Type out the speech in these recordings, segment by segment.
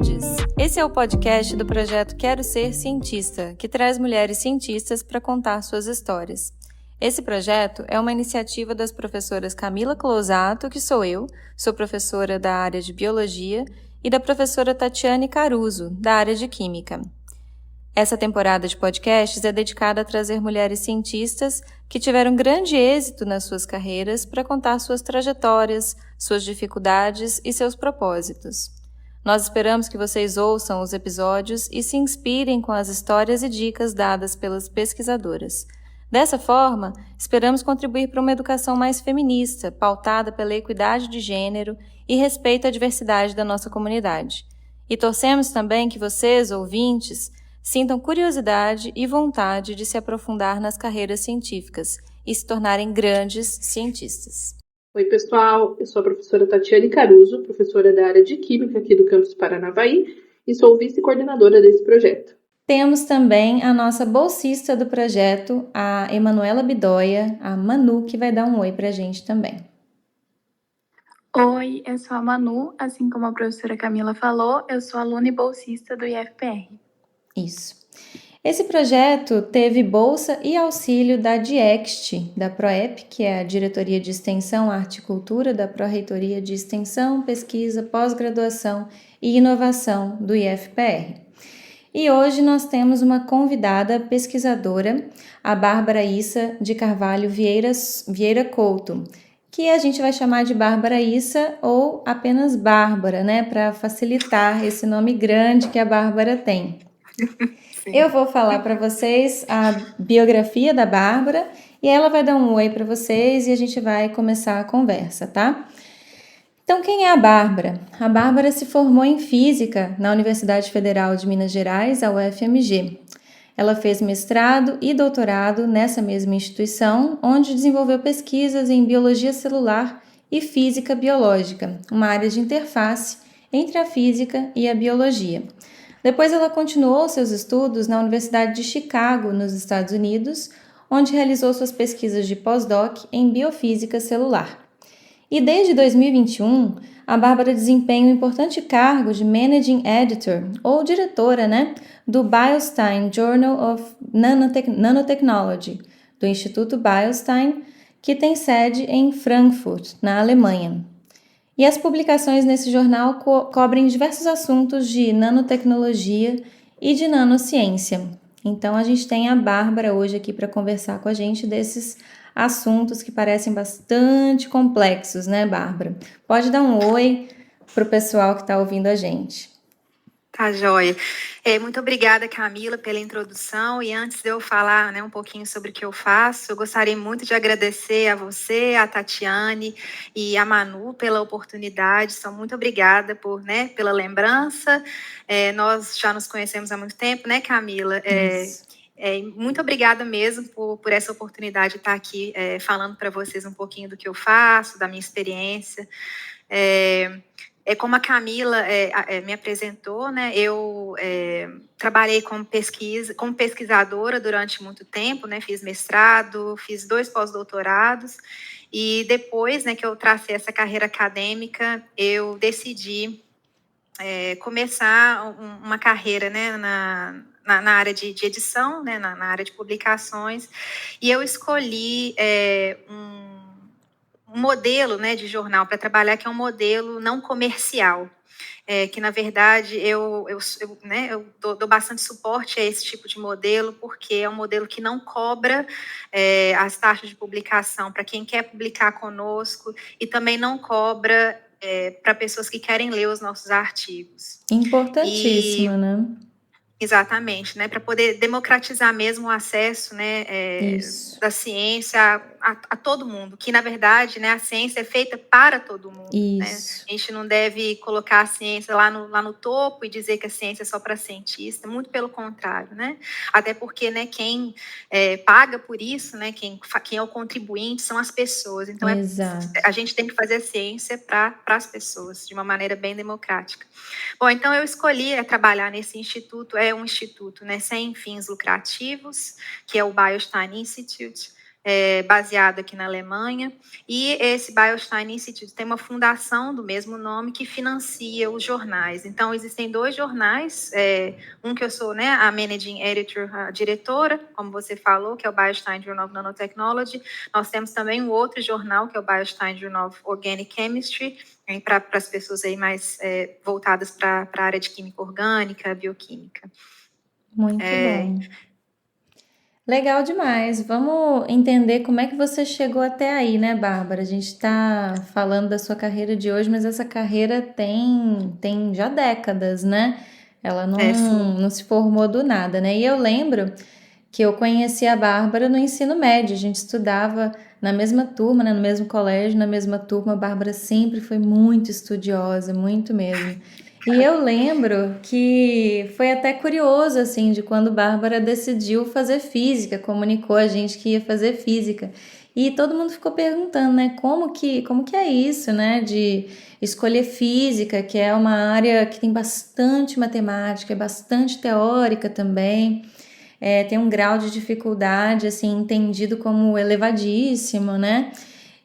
Nerds. Esse é o podcast do projeto Quero Ser Cientista, que traz mulheres cientistas para contar suas histórias. Esse projeto é uma iniciativa das professoras Camila Closato, que sou eu, sou professora da área de Biologia, e da professora Tatiane Caruso, da área de Química. Essa temporada de podcasts é dedicada a trazer mulheres cientistas que tiveram grande êxito nas suas carreiras para contar suas trajetórias, suas dificuldades e seus propósitos. Nós esperamos que vocês ouçam os episódios e se inspirem com as histórias e dicas dadas pelas pesquisadoras. Dessa forma, esperamos contribuir para uma educação mais feminista, pautada pela equidade de gênero e respeito à diversidade da nossa comunidade. E torcemos também que vocês, ouvintes, sintam curiosidade e vontade de se aprofundar nas carreiras científicas e se tornarem grandes cientistas. Oi, pessoal. Eu sou a professora Tatiane Caruso, professora da área de Química aqui do campus Paranavaí e sou vice-coordenadora desse projeto. Temos também a nossa bolsista do projeto, a Emanuela Bidoia, a Manu, que vai dar um oi pra gente também. Oi, eu sou a Manu, assim como a professora Camila falou, eu sou aluna e bolsista do IFPR. Isso. Esse projeto teve bolsa e auxílio da DIEXT, da PROEP, que é a Diretoria de Extensão, Arte e Cultura da Pró-Reitoria de Extensão, Pesquisa, Pós-Graduação e Inovação do IFPR. E hoje nós temos uma convidada pesquisadora, a Bárbara Issa de Carvalho Vieira Couto, que a gente vai chamar de Bárbara Issa ou apenas Bárbara, né, para facilitar esse nome grande que a Bárbara tem. Eu vou falar para vocês a biografia da Bárbara e ela vai dar um oi para vocês e a gente vai começar a conversa, tá? Então, quem é a Bárbara? A Bárbara se formou em Física na Universidade Federal de Minas Gerais, a UFMG. Ela fez mestrado e doutorado nessa mesma instituição, onde desenvolveu pesquisas em Biologia Celular e Física Biológica, uma área de interface entre a Física e a Biologia. Depois ela continuou seus estudos na Universidade de Chicago, nos Estados Unidos, onde realizou suas pesquisas de pós-doc em Biofísica Celular. E desde 2021, a Bárbara desempenha um importante cargo de Managing Editor, ou diretora, do Beilstein Journal of Nanotechnology, do Instituto Beilstein, que tem sede em Frankfurt, na Alemanha. E as publicações nesse jornal cobrem diversos assuntos de nanotecnologia e de nanociência. Então, a gente tem a Bárbara hoje aqui para conversar com a gente desses assuntos que parecem bastante complexos, né, Bárbara? Pode dar um oi para o pessoal que está ouvindo a gente. Tá, joia. Muito obrigada, Camila, pela introdução. E antes de eu falar um pouquinho sobre o que eu faço, eu gostaria muito de agradecer a você, a Tatiane e a Manu pela oportunidade. Sou muito obrigada pela lembrança. Nós já nos conhecemos há muito tempo, né, Camila? Muito obrigada mesmo por essa oportunidade de estar aqui falando para vocês um pouquinho do que eu faço, da minha experiência. Como a Camila me apresentou, né, eu trabalhei como pesquisadora durante muito tempo, né, fiz mestrado, fiz 2 pós-doutorados, e depois, né, que eu tracei essa carreira acadêmica, eu decidi começar uma carreira, né, na área de edição, né, na área de publicações, e eu escolhi um modelo, né, de jornal para trabalhar, que é um modelo não comercial, que na verdade eu dou bastante suporte a esse tipo de modelo, porque é um modelo que não cobra as taxas de publicação para quem quer publicar conosco e também não cobra para pessoas que querem ler os nossos artigos. Importantíssimo, né? Exatamente, né, para poder democratizar mesmo o acesso, né, da ciência a todo mundo, que na verdade, né, a ciência é feita para todo mundo. Né? A gente não deve colocar a ciência lá no topo e dizer que a ciência é só para cientista, muito pelo contrário, né? Até porque, né, quem paga por isso, né, quem é o contribuinte são as pessoas. Então, a gente tem que fazer a ciência para as pessoas, de uma maneira bem democrática. Bom, então eu escolhi trabalhar nesse instituto, um instituto, né, sem fins lucrativos, que é o Beilstein Institute, baseado aqui na Alemanha, e esse Beilstein Institute tem uma fundação do mesmo nome que financia os jornais. Então, existem 2 jornais, um que eu sou, né, a Managing Editor, a diretora, como você falou, que é o Beilstein Journal of Nanotechnology. Nós temos também um outro jornal, que é o Beilstein Journal of Organic Chemistry, para as pessoas aí mais voltadas para a área de química orgânica, bioquímica. Muito bom. Legal demais. Vamos entender como é que você chegou até aí, né, Bárbara? A gente está falando da sua carreira de hoje, mas essa carreira tem já décadas, né? Ela não se formou do nada, né? E eu lembro que eu conheci a Bárbara no ensino médio. A gente estudava na mesma turma, né, no mesmo colégio, na mesma turma. A Bárbara sempre foi muito estudiosa, muito mesmo. E eu lembro que foi até curioso, assim, de quando Bárbara decidiu fazer física, comunicou a gente que ia fazer física. E todo mundo ficou perguntando, né, como que é isso, né, de escolher física, que é uma área que tem bastante matemática, é bastante teórica também, tem um grau de dificuldade, assim, entendido como elevadíssimo, né?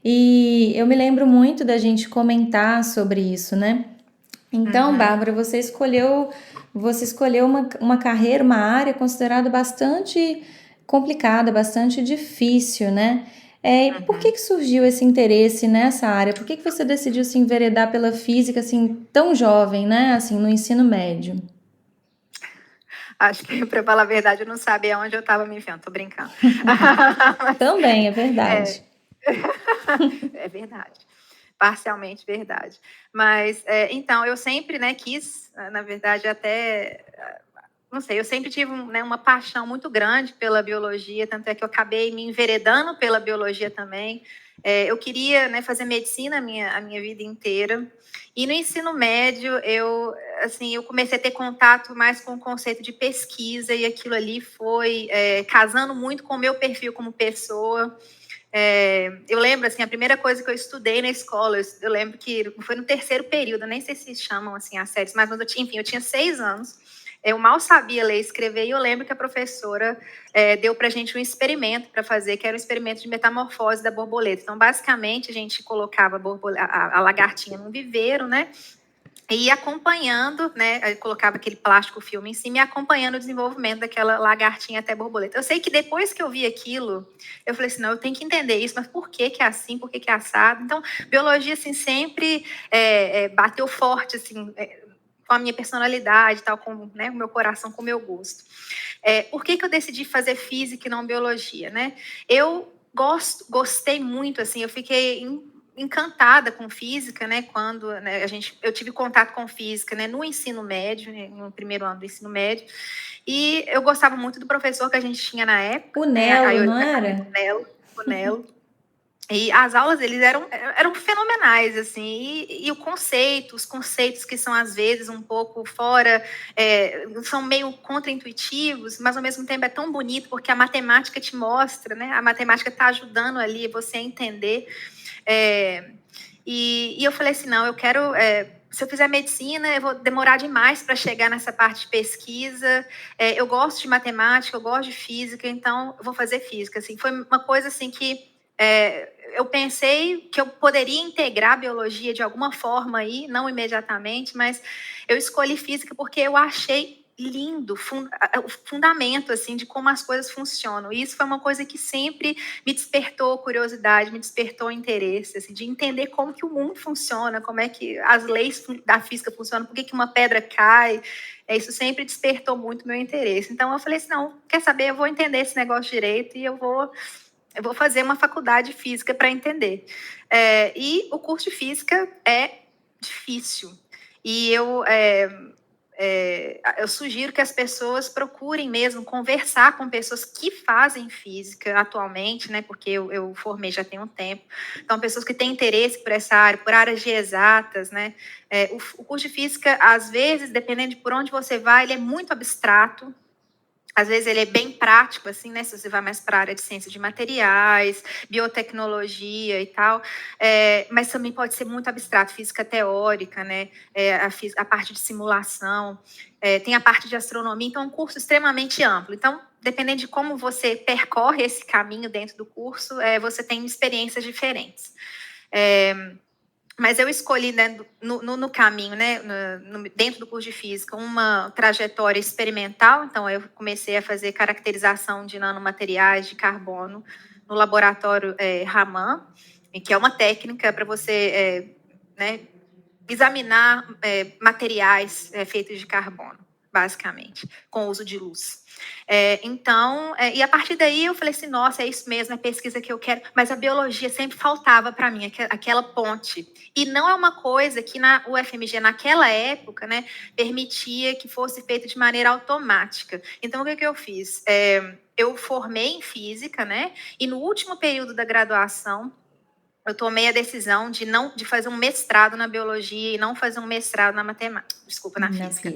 E eu me lembro muito da gente comentar sobre isso, né? Então, Bárbara, você escolheu uma carreira, uma área considerada bastante complicada, bastante difícil, né? Por que surgiu esse interesse nessa área? Por que você decidiu se enveredar pela física assim tão jovem, né? Assim, no ensino médio? Acho que, para falar a verdade, eu não sabia onde eu estava me enfiando, tô brincando. Também, é verdade. É verdade. Parcialmente verdade. Mas, então, eu sempre, né, quis, na verdade, até, não sei, eu sempre tive uma paixão muito grande pela biologia, tanto é que eu acabei me enveredando pela biologia também. Eu queria, né, fazer medicina a minha vida inteira. E no ensino médio, eu comecei a ter contato mais com o conceito de pesquisa, e aquilo ali foi casando muito com o meu perfil como pessoa. Eu lembro, assim, a primeira coisa que eu estudei na escola, eu lembro que foi no 3º período, nem sei se chamam assim as séries, mas eu tinha 6 anos, eu mal sabia ler e escrever, e eu lembro que a professora deu pra gente um experimento para fazer, que era um experimento de metamorfose da borboleta. Então, basicamente, a gente colocava a lagartinha num viveiro, né? E acompanhando, né, colocava aquele plástico filme em cima e acompanhando o desenvolvimento daquela lagartinha até borboleta. Eu sei que depois que eu vi aquilo, eu falei assim, não, eu tenho que entender isso, mas por que é assim, por que é assado? Então, biologia, assim, sempre bateu forte, assim, com a minha personalidade, tal, com, né, o meu coração, com o meu gosto. Por que eu decidi fazer física e não biologia, né? Eu gostei muito, assim, eu fiquei encantada com física, né? Quando, né, eu tive contato com física, né, no ensino médio, né, no 1º ano do ensino médio, e eu gostava muito do professor que a gente tinha na época. O Nelo, não era? O Nelo. E as aulas deles eram fenomenais, assim, e os conceitos que são, às vezes, um pouco fora, são meio contraintuitivos, mas, ao mesmo tempo, é tão bonito, porque a matemática te mostra, né? A matemática está ajudando ali você a entender. E eu falei assim, não, eu quero... se eu fizer medicina, eu vou demorar demais para chegar nessa parte de pesquisa. Eu gosto de matemática, eu gosto de física, então eu vou fazer física. Assim, foi uma coisa assim que eu pensei que eu poderia integrar a biologia de alguma forma aí, não imediatamente, mas eu escolhi física porque eu achei lindo o fundamento assim de como as coisas funcionam. E isso foi uma coisa que sempre me despertou curiosidade, me despertou interesse, assim, de entender como que o mundo funciona, como é que as leis da física funcionam, por que uma pedra cai. Isso sempre despertou muito meu interesse. Então eu falei assim, não, quer saber, eu vou entender esse negócio direito e eu vou fazer uma faculdade de física para entender. E o curso de física é difícil. E eu sugiro que as pessoas procurem mesmo conversar com pessoas que fazem física atualmente, né? Porque eu formei já tem um tempo. Então, pessoas que têm interesse por essa área, por áreas de exatas, né? O curso de física, às vezes, dependendo de por onde você vai, ele é muito abstrato. Às vezes ele é bem prático, assim, né? Se você vai mais para a área de ciência de materiais, biotecnologia e tal, mas também pode ser muito abstrato, física teórica, né? A parte de simulação, tem a parte de astronomia, então é um curso extremamente amplo. Então, dependendo de como você percorre esse caminho dentro do curso, você tem experiências diferentes. Mas eu escolhi, né, no caminho, né, dentro do curso de Física, uma trajetória experimental. Então, eu comecei a fazer caracterização de nanomateriais de carbono no laboratório Raman, que é uma técnica para você né, examinar materiais feitos de carbono, basicamente, com o uso de luz. Então, e a partir daí eu falei assim, nossa, é isso mesmo, é a pesquisa que eu quero, mas a biologia sempre faltava para mim, aquela ponte. E não é uma coisa que na UFMG, naquela época, né, permitia que fosse feito de maneira automática. Então, o que eu fiz? Eu formei em física, né, e no último período da graduação, eu tomei a decisão de fazer um mestrado na biologia e não fazer um mestrado na matemática, na física.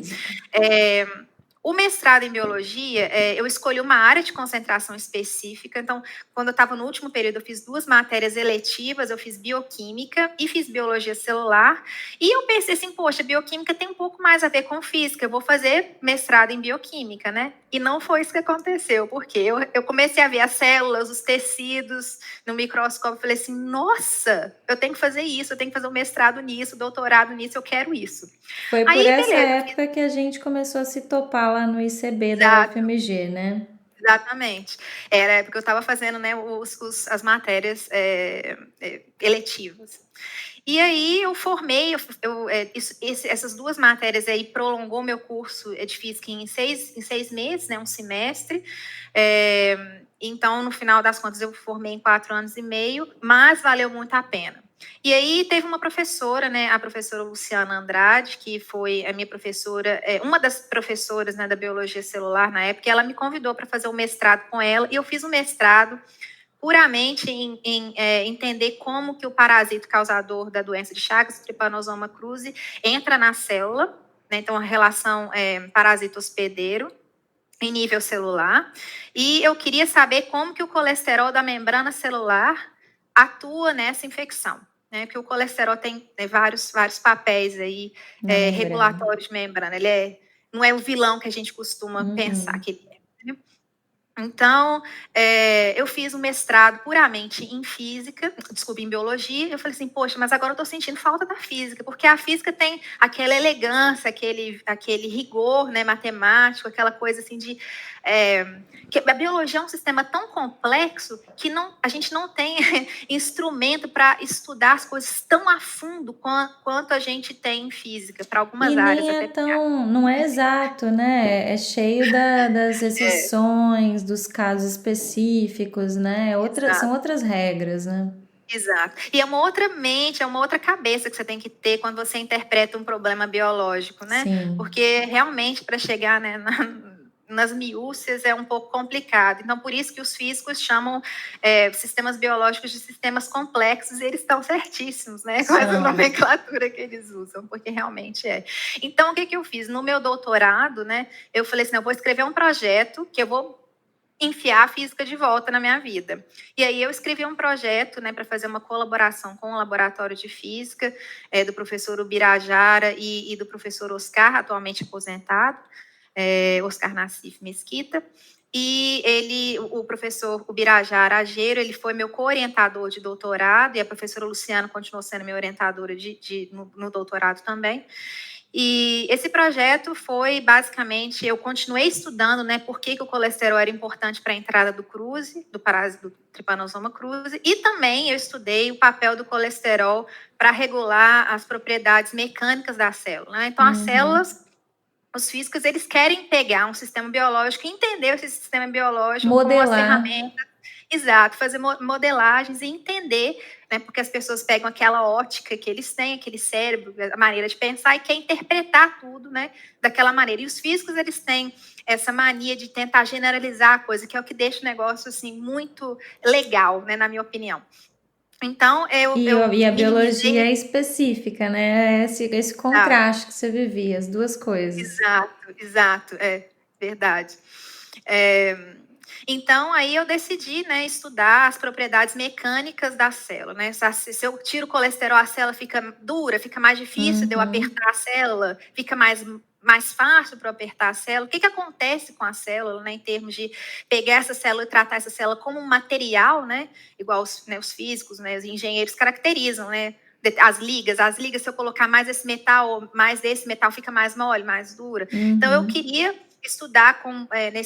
O mestrado em biologia, eu escolhi uma área de concentração específica. Então, quando eu estava no último período, eu fiz 2 matérias eletivas, eu fiz bioquímica e fiz biologia celular. E eu pensei assim, poxa, bioquímica tem um pouco mais a ver com física, eu vou fazer mestrado em bioquímica, né? E não foi isso que aconteceu, porque eu comecei a ver as células, os tecidos no microscópio, falei assim, nossa, eu tenho que fazer isso, eu tenho que fazer um mestrado nisso, doutorado nisso, eu quero isso. Foi por essa época que a gente começou a se topar lá no ICB da UFMG, né? Exatamente. Era a época que eu estava fazendo, né, as matérias eletivas. E aí eu formei, essas 2 matérias aí prolongou meu curso de física em 6 meses, né, um semestre. Então, no final das contas, eu formei em 4 anos e meio, mas valeu muito a pena. E aí teve uma professora, né, a professora Luciana Andrade, que foi a minha professora, uma das professoras, né, da biologia celular na época, e ela me convidou para fazer o mestrado com ela, e eu fiz o mestrado puramente em entender como que o parasito causador da doença de Chagas, Trypanosoma cruzi, entra na célula, né, então a relação parasito hospedeiro, em nível celular, e eu queria saber como que o colesterol da membrana celular atua nessa infecção. Né, porque o colesterol tem vários papéis aí, regulatórios de membrana. Ele não é o vilão que a gente costuma pensar que ele é. Né? Então, eu fiz um mestrado puramente em em biologia. Eu falei assim, poxa, mas agora eu estou sentindo falta da física, porque a física tem aquela elegância, aquele rigor, né, matemático, aquela coisa assim de... que a biologia é um sistema tão complexo que a gente não tem instrumento para estudar as coisas tão a fundo quanto a gente tem em física, para algumas áreas. Não é exato, né? É cheio das exceções, dos casos específicos, né? São outras regras, né? Exato. E é uma outra mente, é uma outra cabeça que você tem que ter quando você interpreta um problema biológico, né? Sim. Porque realmente, para chegar, né, nas miúcias é um pouco complicado. Então, por isso que os físicos chamam sistemas biológicos de sistemas complexos, e eles estão certíssimos, né? Com essa nomenclatura que eles usam, porque realmente é. Então, o que eu fiz? No meu doutorado, né, eu falei assim, eu vou escrever um projeto que eu vou enfiar a física de volta na minha vida. E aí eu escrevi um projeto, né, para fazer uma colaboração com o laboratório de física do professor Ubirajara e do professor Oscar, atualmente aposentado, Oscar Nassif Mesquita. E o professor Ubirajara Ageiro, ele foi meu co-orientador de doutorado, e a professora Luciana continuou sendo minha orientadora no doutorado também. E esse projeto foi, basicamente, eu continuei estudando, né, por que o colesterol era importante para a entrada do cruzi, do parásito do Trypanosoma cruzi, e também eu estudei o papel do colesterol para regular as propriedades mecânicas da célula. Né? Então, as células, os físicos, eles querem pegar um sistema biológico e entender esse sistema biológico com as ferramentas. Exato, fazer modelagens e entender, né, porque as pessoas pegam aquela ótica que eles têm, aquele cérebro, a maneira de pensar, e quer interpretar tudo, né, daquela maneira. E os físicos, eles têm essa mania de tentar generalizar a coisa, que é o que deixa o negócio, assim, muito legal, né, na minha opinião. Então, E a biologia é específica, né? Esse contraste que você vivia, as duas coisas. Exato, é verdade. Então, aí eu decidi, né, estudar as propriedades mecânicas da célula, né? Se eu tiro o colesterol, a célula fica dura, fica mais difícil de eu apertar a célula, fica mais mais fácil para apertar a célula. O que acontece com a célula, né, em termos de pegar essa célula e tratar essa célula como um material, né, igual os físicos, né, os engenheiros caracterizam, né, as ligas, se eu colocar mais esse metal, mais desse metal fica mais mole, mais dura. Então, eu queria estudar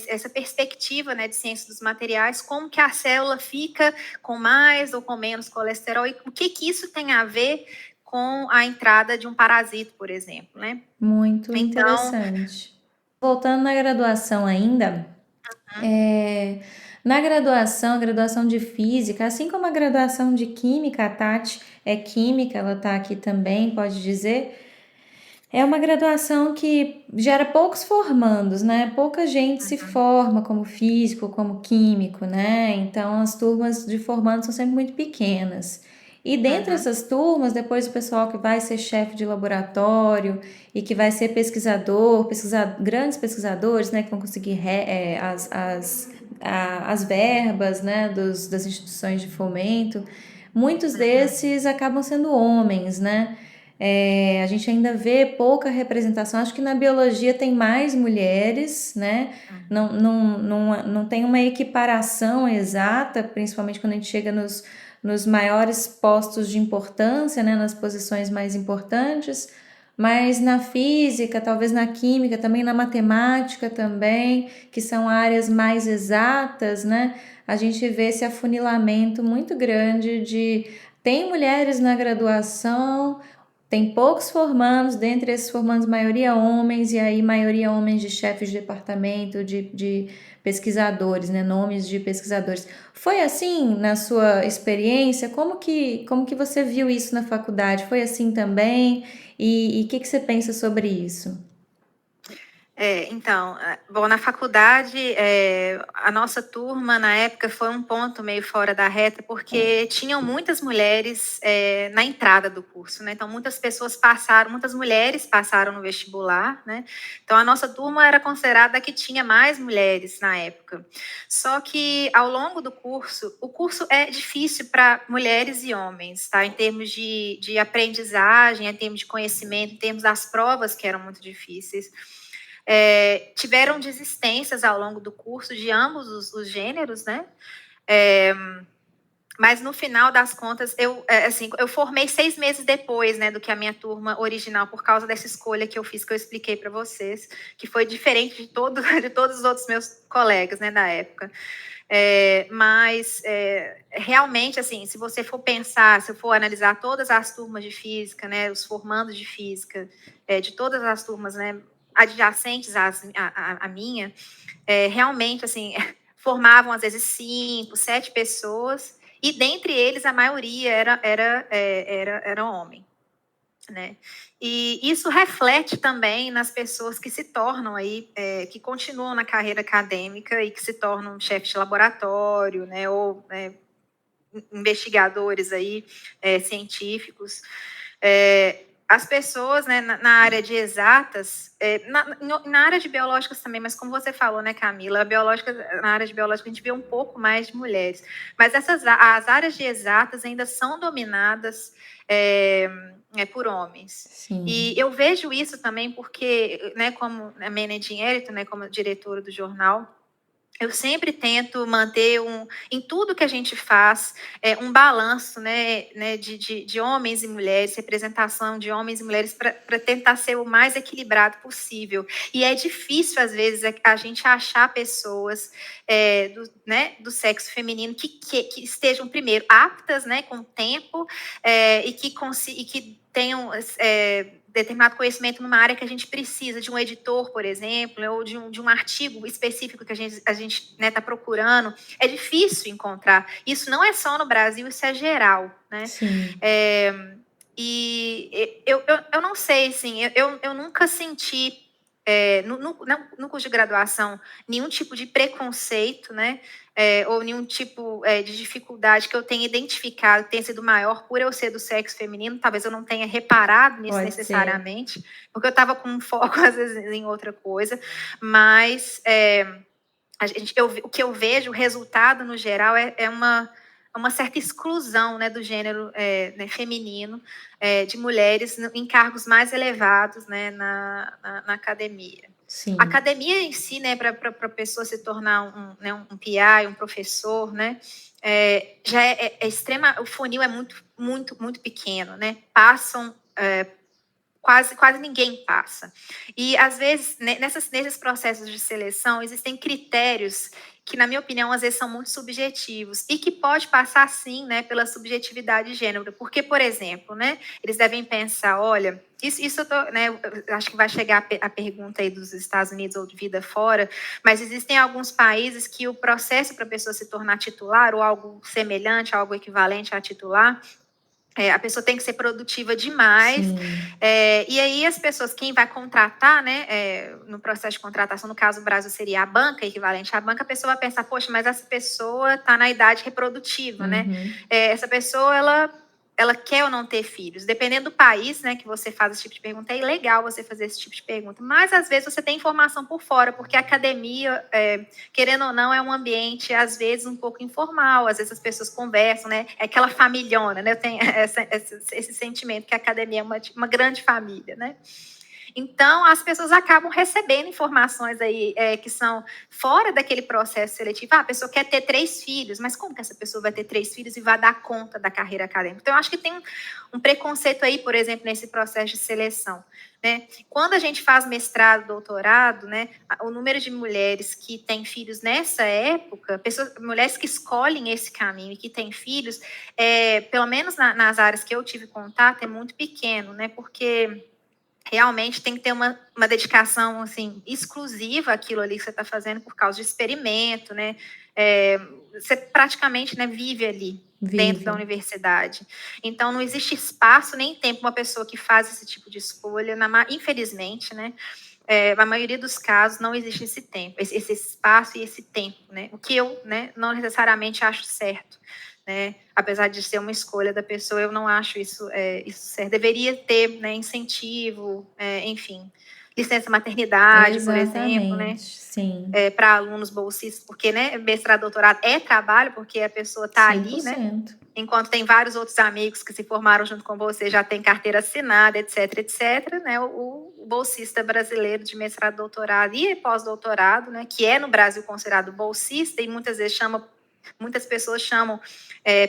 essa perspectiva, né, de ciência dos materiais, como que a célula fica com mais ou com menos colesterol e o que isso tem a ver com a entrada de um parasito, por exemplo, né? Muito interessante. Voltando na graduação ainda, na graduação, a graduação de Física, assim como a graduação de Química, a Tati é Química, ela está aqui também, pode dizer, é uma graduação que gera poucos formandos, né? Pouca gente se forma como físico, como químico, né? Então, as turmas de formandos são sempre muito pequenas. E dentre essas turmas, depois o pessoal que vai ser chefe de laboratório e que vai ser pesquisador, grandes pesquisadores, né, que vão conseguir as verbas, né, das instituições de fomento, muitos desses acabam sendo homens, né? A gente ainda vê pouca representação. Acho que na biologia tem mais mulheres, né? Não tem uma equiparação exata, principalmente quando a gente chega nos maiores postos de importância, né, nas posições mais importantes, mas na física, talvez na química, também na matemática também, que são áreas mais exatas, né, a gente vê esse afunilamento muito grande tem mulheres na graduação, tem poucos formandos, dentre esses formandos, maioria homens, e aí maioria homens de chefes de departamento, de pesquisadores, né, nomes de pesquisadores. Foi assim na sua experiência? Como que você viu isso na faculdade? Foi assim também? E o que você pensa sobre isso? Então, bom, na faculdade, a nossa turma, na época, foi um ponto meio fora da reta, porque tinham muitas mulheres na entrada do curso, né? Então, muitas mulheres passaram no vestibular, né? Então, a nossa turma era considerada a que tinha mais mulheres na época. Só que, ao longo do curso, o curso é difícil para mulheres e homens, tá? Em termos de aprendizagem, em termos de conhecimento, em termos das provas, que eram muito difíceis. Tiveram desistências ao longo do curso de ambos os gêneros, né? Mas no final das contas, eu formei 6 meses depois, né, do que a minha turma original, por causa dessa escolha que eu fiz, que eu expliquei para vocês, que foi diferente de todos os outros meus colegas, né, da época. Mas realmente, assim, se você for pensar, se eu for analisar todas as turmas de física, né, os formandos de física, de todas as turmas, né, adjacentes à minha, realmente, assim, formavam às vezes 5, 7 pessoas, e dentre eles a maioria era homem, né? E isso reflete também nas pessoas que se tornam aí, que continuam na carreira acadêmica e que se tornam chefes de laboratório, né, ou investigadores aí, científicos. As pessoas, né, na área de exatas, na área de biológicas também, mas como você falou, né, Camila, na área de biológica a gente vê um pouco mais de mulheres, mas as áreas de exatas ainda são dominadas por homens. Sim. E eu vejo isso também porque, né, como a Managing Editor, né, como diretora do jornal, eu sempre tento manter em tudo que a gente faz, um balanço, né, de homens e mulheres, representação de homens e mulheres, para tentar ser o mais equilibrado possível. E é difícil, às vezes, a gente achar pessoas do sexo feminino que estejam, primeiro, aptas, né, com o tempo, e que tenham determinado conhecimento numa área que a gente precisa, de um editor, por exemplo, ou de um artigo específico que a gente está procurando. É difícil encontrar. Isso não é só no Brasil, isso é geral, né? Sim. E eu não sei, assim, eu nunca senti, no curso de graduação, nenhum tipo de preconceito, né? Ou nenhum tipo de dificuldade que eu tenha identificado que tenha sido maior por eu ser do sexo feminino. Talvez eu não tenha reparado nisso necessariamente, porque eu estava com um foco, às vezes, em outra coisa. Mas o que eu vejo, o resultado, no geral, é uma certa exclusão, né, do gênero né, feminino, de mulheres em cargos mais elevados, né, na academia. Sim. A academia em si, né, para a pessoa se tornar um PI, um professor, né, já é extrema, o funil é muito pequeno, né, passam quase ninguém passa. E, às vezes, nesses processos de seleção, existem critérios que, na minha opinião, às vezes são muito subjetivos e que pode passar, sim, né, pela subjetividade de gênero. Porque, por exemplo, né, eles devem pensar, olha, isso eu acho que vai chegar a pergunta aí dos Estados Unidos ou de vida fora, mas existem alguns países que o processo para a pessoa se tornar titular ou algo semelhante, algo equivalente a titular, a pessoa tem que ser produtiva demais. E aí as pessoas, quem vai contratar, né, no processo de contratação, no caso do Brasil seria a banca, equivalente à banca, a pessoa vai pensar, poxa, mas essa pessoa está na idade reprodutiva, né? Essa pessoa, ela quer ou não ter filhos. Dependendo do país, né, que você faz esse tipo de pergunta, é ilegal você fazer esse tipo de pergunta. Mas, às vezes, você tem informação por fora, porque a academia, querendo ou não, é um ambiente, às vezes, um pouco informal. Às vezes, as pessoas conversam, né? É aquela familhona, né? Eu tenho esse sentimento que a academia é uma grande família, né? Então, as pessoas acabam recebendo informações aí que são fora daquele processo seletivo. A pessoa quer ter 3 filhos, mas como que essa pessoa vai ter 3 filhos e vai dar conta da carreira acadêmica? Então, eu acho que tem um preconceito aí, por exemplo, nesse processo de seleção, né? Quando a gente faz mestrado, doutorado, né, o número de mulheres que têm filhos nessa época, mulheres que escolhem esse caminho e que têm filhos, pelo menos nas áreas que eu tive contato, é muito pequeno, né? Porque realmente tem que ter uma dedicação assim, exclusiva àquilo ali que você está fazendo por causa de experimento, né? Você praticamente, né, vive ali dentro da universidade. Então, não existe espaço nem tempo para uma pessoa que faz esse tipo de escolha, infelizmente, né? Na maioria dos casos, não existe esse tempo, esse espaço e esse tempo, né? O que eu, né, não necessariamente acho certo. Né? Apesar de ser uma escolha da pessoa, eu não acho isso certo. Deveria ter, né, incentivo, enfim, licença maternidade, por exemplo, né? Sim. Para alunos bolsistas, porque, né, mestrado, doutorado é trabalho, porque a pessoa está ali, né? Enquanto tem vários outros amigos que se formaram junto com você, já tem carteira assinada, etc, né? O bolsista brasileiro de mestrado, doutorado e pós-doutorado, né, que é no Brasil considerado bolsista e muitas pessoas chamam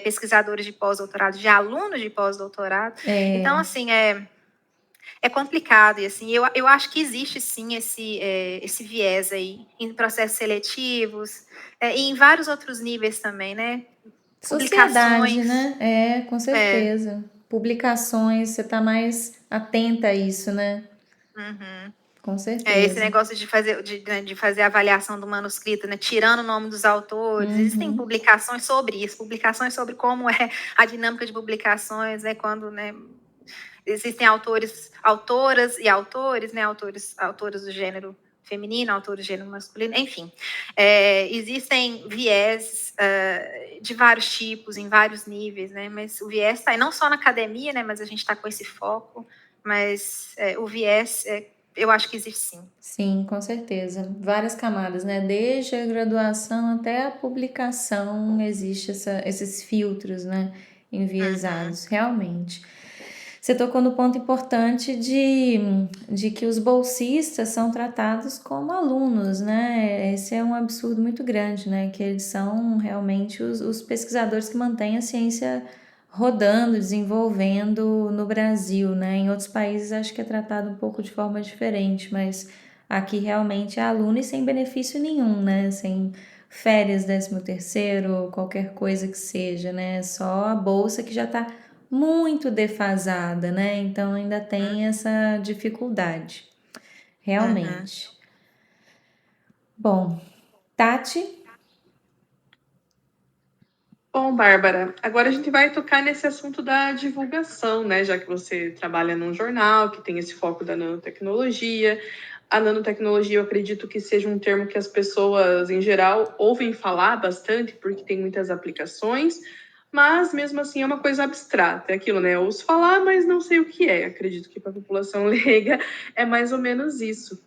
pesquisadores de pós-doutorado de alunos de pós-doutorado. Então, assim, é complicado. E, assim, eu acho que existe, sim, esse viés aí em processos seletivos e em vários outros níveis também, né? Sociedade, né? Com certeza. Publicações, você está mais atenta a isso, né? Com certeza. Esse negócio de fazer a avaliação do manuscrito, né, tirando o nome dos autores. Existem publicações sobre isso, publicações sobre como é a dinâmica de publicações, né, quando, né, existem autoras e autores, né, autores do gênero feminino, autores do gênero masculino, enfim. Existem viés de vários tipos, em vários níveis, né, mas o viés está aí não só na academia, né, mas a gente está com esse foco, mas o viés eu acho que existe, sim. Sim, com certeza. Várias camadas, né? Desde a graduação até a publicação, existe esses filtros, né? Enviesados, realmente. Você tocou no ponto importante de que os bolsistas são tratados como alunos, né? Esse é um absurdo muito grande, né? Que eles são realmente os pesquisadores que mantêm a ciência rodando, desenvolvendo no Brasil, né? Em outros países acho que é tratado um pouco de forma diferente, mas aqui realmente é aluno e sem benefício nenhum, né? Sem férias, 13º, qualquer coisa que seja, né? Só a bolsa que já está muito defasada, né? Então ainda tem essa dificuldade, realmente. Bom, Tati? Bom, Bárbara, agora a gente vai tocar nesse assunto da divulgação, né? Já que você trabalha num jornal que tem esse foco da nanotecnologia. A nanotecnologia, eu acredito que seja um termo que as pessoas, em geral, ouvem falar bastante, porque tem muitas aplicações, mas, mesmo assim, é uma coisa abstrata. É aquilo, né? Eu ouço falar, mas não sei o que é. Acredito que para a população leiga é mais ou menos isso.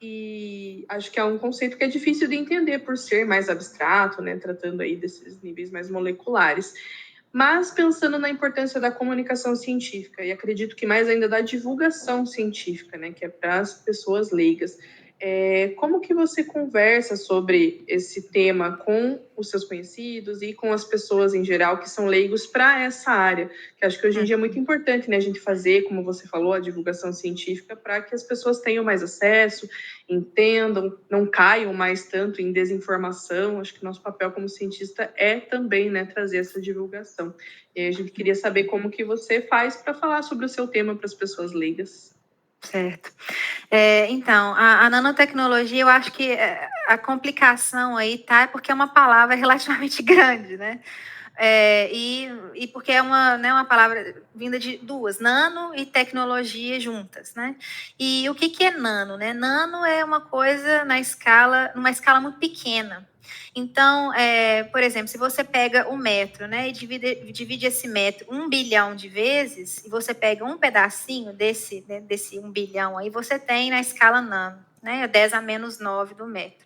e acho que é um conceito que é difícil de entender por ser mais abstrato, né, tratando aí desses níveis mais moleculares. Mas pensando na importância da comunicação científica, e acredito que mais ainda da divulgação científica, né, que é para as pessoas leigas, como que você conversa sobre esse tema com os seus conhecidos e com as pessoas em geral que são leigos para essa área? Que acho que hoje em dia é muito importante, né, a gente fazer, como você falou, a divulgação científica para que as pessoas tenham mais acesso, entendam, não caiam mais tanto em desinformação. Acho que nosso papel como cientista é também, né, trazer essa divulgação. E aí a gente queria saber como que você faz para falar sobre o seu tema para as pessoas leigas. Certo. Então, a nanotecnologia, eu acho que a complicação aí tá porque é uma palavra relativamente grande, né? E porque é uma palavra vinda de duas, nano e tecnologia juntas, né? E o que é nano, né? Nano é uma coisa numa escala muito pequena. Então, por exemplo, se você pega o metro, né, e divide esse metro 1 bilhão de vezes, e você pega um pedacinho desse 1 bilhão aí, você tem na escala nano, né, 10 a menos 9 do metro.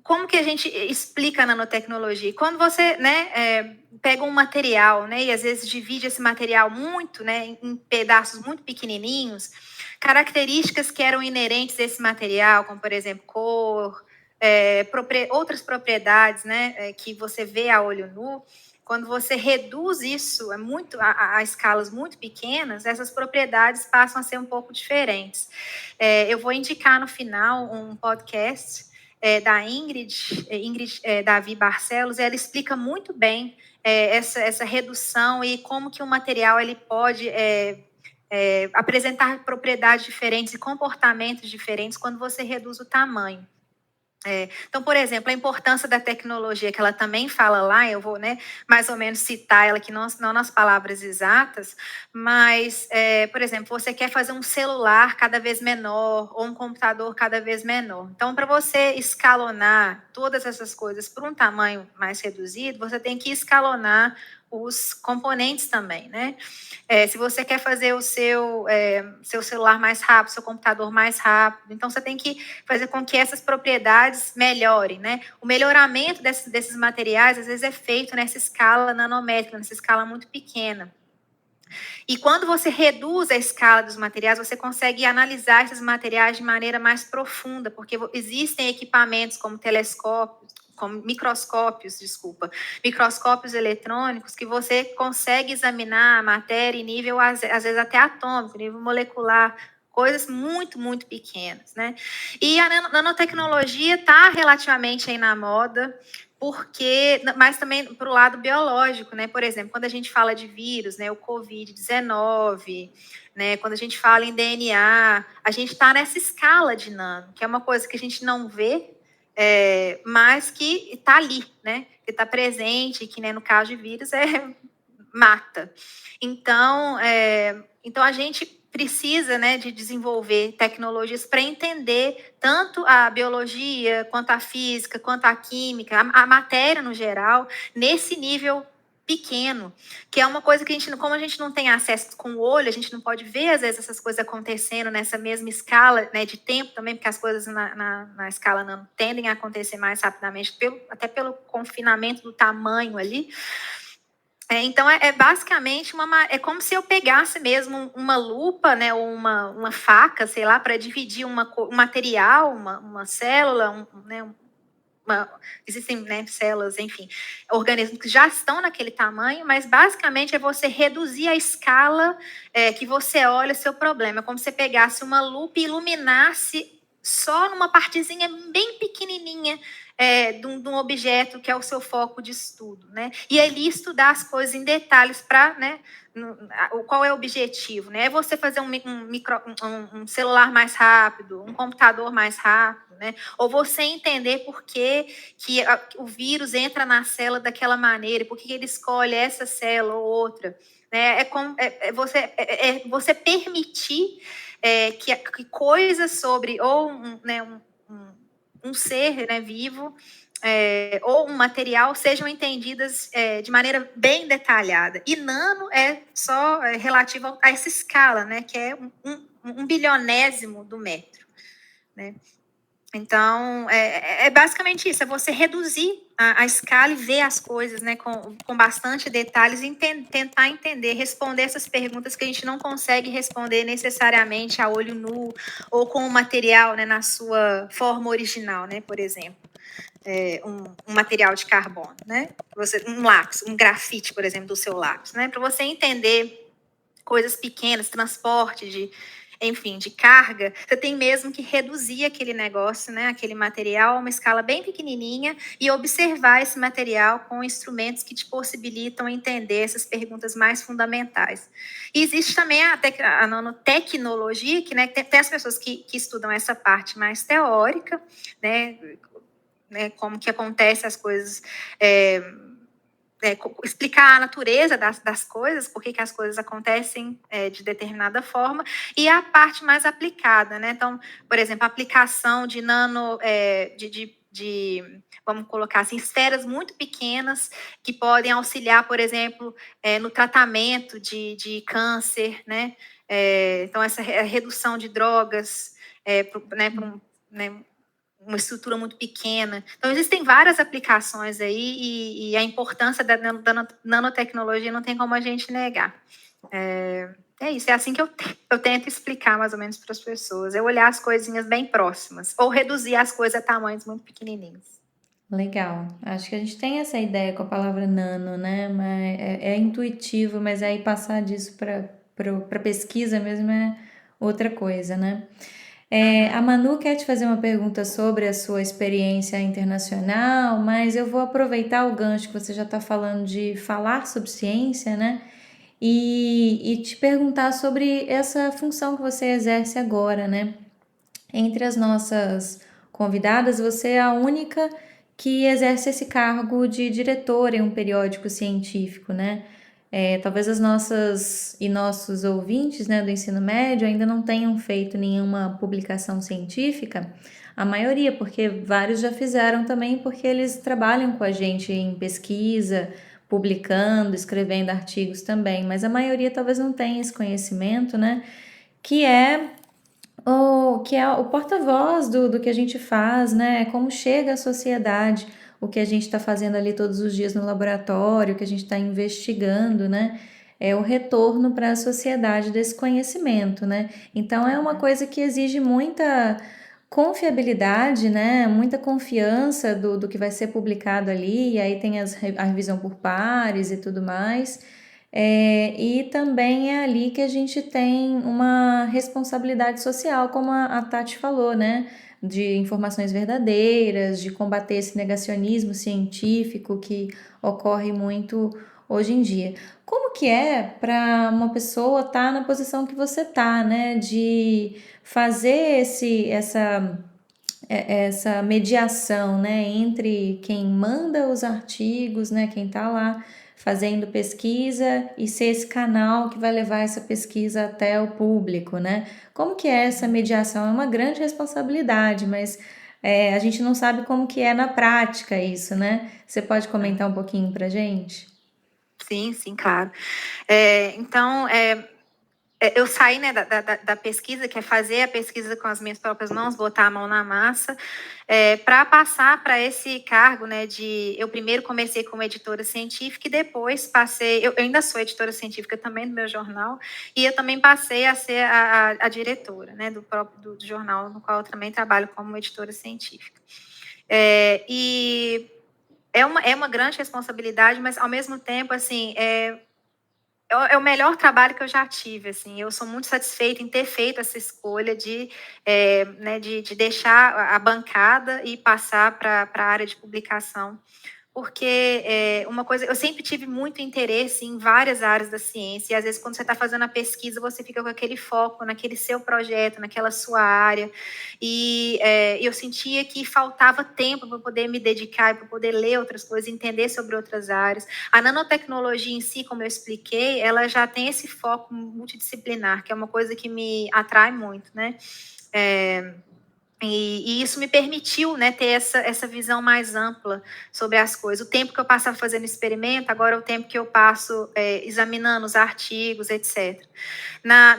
Como que a gente explica a nanotecnologia? Quando você, né, pega um material, né, e às vezes divide esse material muito, né, em pedaços muito pequenininhos, características que eram inerentes a esse material, como, por exemplo, cor, outras propriedades, né, que você vê a olho nu, quando você reduz isso a escalas muito pequenas, essas propriedades passam a ser um pouco diferentes. Eu vou indicar no final um podcast da Ingrid Davi Barcelos, ela explica muito bem essa redução e como que o material ele pode apresentar propriedades diferentes e comportamentos diferentes quando você reduz o tamanho. Então, por exemplo, a importância da tecnologia, que ela também fala lá, eu vou, né, mais ou menos citar ela aqui, não nas palavras exatas, mas, por exemplo, você quer fazer um celular cada vez menor ou um computador cada vez menor. Então, para você escalonar todas essas coisas para um tamanho mais reduzido, você tem que escalonar os componentes também, né? Se você quer fazer o seu celular mais rápido, seu computador mais rápido, então você tem que fazer com que essas propriedades melhorem, né? O melhoramento desses materiais, às vezes, é feito nessa escala nanométrica, nessa escala muito pequena. E quando você reduz a escala dos materiais, você consegue analisar esses materiais de maneira mais profunda, porque existem equipamentos como microscópios eletrônicos, que você consegue examinar a matéria em nível, às vezes, até atômico, nível molecular, coisas muito, muito pequenas, né? E a nanotecnologia está relativamente aí na moda, mas também para o lado biológico, né? Por exemplo, quando a gente fala de vírus, né, o Covid-19, né, quando a gente fala em DNA, a gente está nessa escala de nano, que é uma coisa que a gente não vê, mas que está ali, né? Que está presente, que, né, no caso de vírus mata. Então a gente precisa, né, de desenvolver tecnologias para entender tanto a biologia, quanto a física, quanto a química, a matéria no geral, nesse nível pequeno, que é uma coisa que como a gente não tem acesso com o olho, a gente não pode ver, às vezes, essas coisas acontecendo nessa mesma escala, né, de tempo também, porque as coisas na escala nano tendem a acontecer mais rapidamente, até pelo confinamento do tamanho ali. Então, basicamente é como se eu pegasse mesmo uma lupa, né, ou uma faca, sei lá, para dividir um material, uma célula, existem, né, células, enfim, organismos que já estão naquele tamanho, mas basicamente é você reduzir a escala que você olha seu problema. É como se você pegasse uma lupa e iluminasse só numa partezinha bem pequenininha de um objeto que é o seu foco de estudo, né? E ali estudar as coisas em detalhes para, né, qual é o objetivo, né? É você fazer um celular mais rápido, um computador mais rápido, né? Ou você entender por que o vírus entra na célula daquela maneira, por que ele escolhe essa célula ou outra, né? Você permitir que coisas sobre ou um ser, né, vivo ou um material sejam entendidas de maneira bem detalhada. E nano é só relativo a essa escala, né, que é um bilionésimo do metro, né? Então, é basicamente isso, é você reduzir a escala e ver as coisas, né, com bastante detalhes e tentar entender, responder essas perguntas que a gente não consegue responder necessariamente a olho nu ou com o material, né, na sua forma original, né, por exemplo. Um material de carbono, né? Um lápis, um grafite, por exemplo, do seu lápis, né? Para você entender coisas pequenas, transporte de carga, você tem mesmo que reduzir aquele negócio, né, aquele material a uma escala bem pequenininha e observar esse material com instrumentos que te possibilitam entender essas perguntas mais fundamentais. E existe também a nanotecnologia, que, né, tem as pessoas que estudam essa parte mais teórica, né, como que acontece as coisas, explicar a natureza das coisas, por que as coisas acontecem de determinada forma, e a parte mais aplicada, né? Então, por exemplo, a aplicação de vamos colocar assim, esferas muito pequenas que podem auxiliar, por exemplo, no tratamento de câncer, né? Então, essa redução de drogas, uma estrutura muito pequena. Então, existem várias aplicações aí e a importância da nanotecnologia não tem como a gente negar. É isso, é assim que eu tento explicar mais ou menos para as pessoas. É olhar as coisinhas bem próximas, ou reduzir as coisas a tamanhos muito pequenininhos. Legal. Acho que a gente tem essa ideia com a palavra nano, né? Mas é intuitivo, mas aí passar disso para pesquisa mesmo é outra coisa, né? A Manu quer te fazer uma pergunta sobre a sua experiência internacional, mas eu vou aproveitar o gancho que você já está falando de falar sobre ciência, né? E te perguntar sobre essa função que você exerce agora, né? Entre as nossas convidadas, você é a única que exerce esse cargo de diretora em um periódico científico, né? Talvez as nossas e nossos ouvintes, né, do ensino médio ainda não tenham feito nenhuma publicação científica, a maioria, porque vários já fizeram também, porque eles trabalham com a gente em pesquisa, publicando, escrevendo artigos também, mas a maioria talvez não tenha esse conhecimento, né, que é o porta-voz do que a gente faz, né, como chega à sociedade, o que a gente está fazendo ali todos os dias no laboratório, o que a gente está investigando, né? É o retorno para a sociedade desse conhecimento, né? Então é uma coisa que exige muita confiabilidade, né? Muita confiança do que vai ser publicado ali, e aí tem a revisão por pares e tudo mais. E também é ali que a gente tem uma responsabilidade social, como a Tati falou, né? De informações verdadeiras, de combater esse negacionismo científico que ocorre muito hoje em dia. Como que é para uma pessoa estar na posição que você está, né? De fazer essa mediação, né? Entre quem manda os artigos, né? Quem está lá fazendo pesquisa e ser esse canal que vai levar essa pesquisa até o público, né? Como que é essa mediação? É uma grande responsabilidade, mas a gente não sabe como que é na prática isso, né? Você pode comentar um pouquinho pra gente? Sim, claro. Então, eu saí, né, da pesquisa, que é fazer a pesquisa com as minhas próprias mãos, botar a mão na massa, para passar para esse cargo, né, eu primeiro comecei como editora científica e depois passei, eu ainda sou editora científica também do meu jornal, e eu também passei a ser a diretora, né, do jornal no qual eu também trabalho como editora científica. E é uma grande responsabilidade, mas ao mesmo tempo, assim, é o melhor trabalho que eu já tive, assim. Eu sou muito satisfeita em ter feito essa escolha de deixar a bancada e passar para a área de publicação, porque uma coisa, eu sempre tive muito interesse em várias áreas da ciência, e às vezes quando você está fazendo a pesquisa, você fica com aquele foco naquele seu projeto, naquela sua área, e eu sentia que faltava tempo para poder me dedicar, para poder ler outras coisas, entender sobre outras áreas. A nanotecnologia em si, como eu expliquei, ela já tem esse foco multidisciplinar, que é uma coisa que me atrai muito, né? E isso me permitiu, né, ter essa visão mais ampla sobre as coisas. O tempo que eu passava fazendo experimento, agora é o tempo que eu passo examinando os artigos, etc.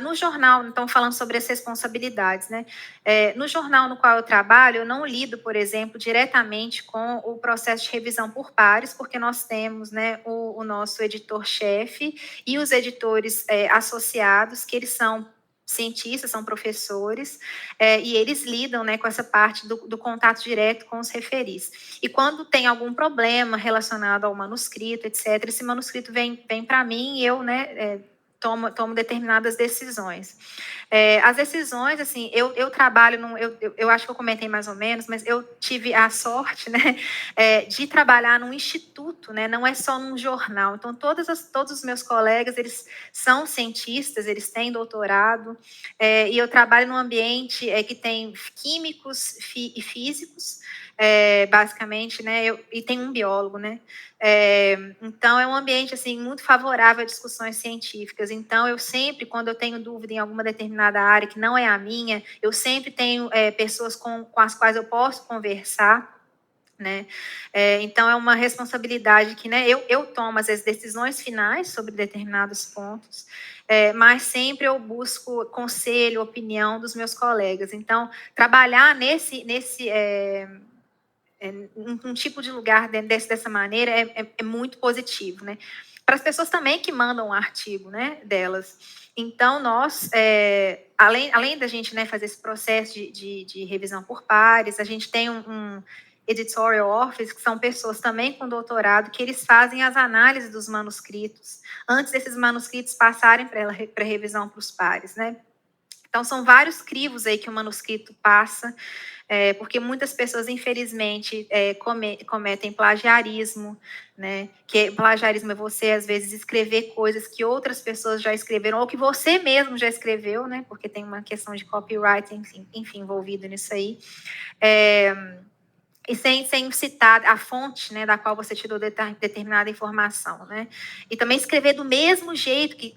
No jornal, então, falando sobre as responsabilidades, né? No jornal no qual eu trabalho, eu não lido, por exemplo, diretamente com o processo de revisão por pares, porque nós temos, né, o nosso editor-chefe e os editores associados, que eles são cientistas, são professores, e eles lidam, né, com essa parte do contato direto com os referis. E quando tem algum problema relacionado ao manuscrito, etc., esse manuscrito vem para mim e eu, né, tomo determinadas decisões. As decisões, assim, eu trabalho, eu acho que eu comentei mais ou menos, mas eu tive a sorte, né, de trabalhar num instituto, né, não é só num jornal. Então, todos os meus colegas, eles são cientistas, eles têm doutorado, e eu trabalho num ambiente que tem químicos e físicos, basicamente, né, e tem um biólogo, né. Então, é um ambiente, assim, muito favorável a discussões científicas. Então, eu sempre, quando eu tenho dúvida em alguma determinada área que não é a minha, eu sempre tenho pessoas com as quais eu posso conversar, né? Então, é uma responsabilidade que, né, eu tomo, às vezes, decisões finais sobre determinados pontos, mas sempre eu busco conselho, opinião dos meus colegas. Então, trabalhar nesse um tipo de lugar dessa maneira é muito positivo, né? Para as pessoas também que mandam um artigo, né, delas. Então, nós, além da gente, né, fazer esse processo de revisão por pares, a gente tem um editorial office, que são pessoas também com doutorado, que eles fazem as análises dos manuscritos, antes desses manuscritos passarem para revisão para os pares, né? Então, são vários crivos aí que o manuscrito passa, porque muitas pessoas, infelizmente, cometem plagiarismo, né? Que plagiarismo é você, às vezes, escrever coisas que outras pessoas já escreveram, ou que você mesmo já escreveu, né? Porque tem uma questão de copyright, enfim, envolvido nisso aí. E sem citar a fonte, né, da qual você tirou determinada informação, né? E também escrever do mesmo jeito que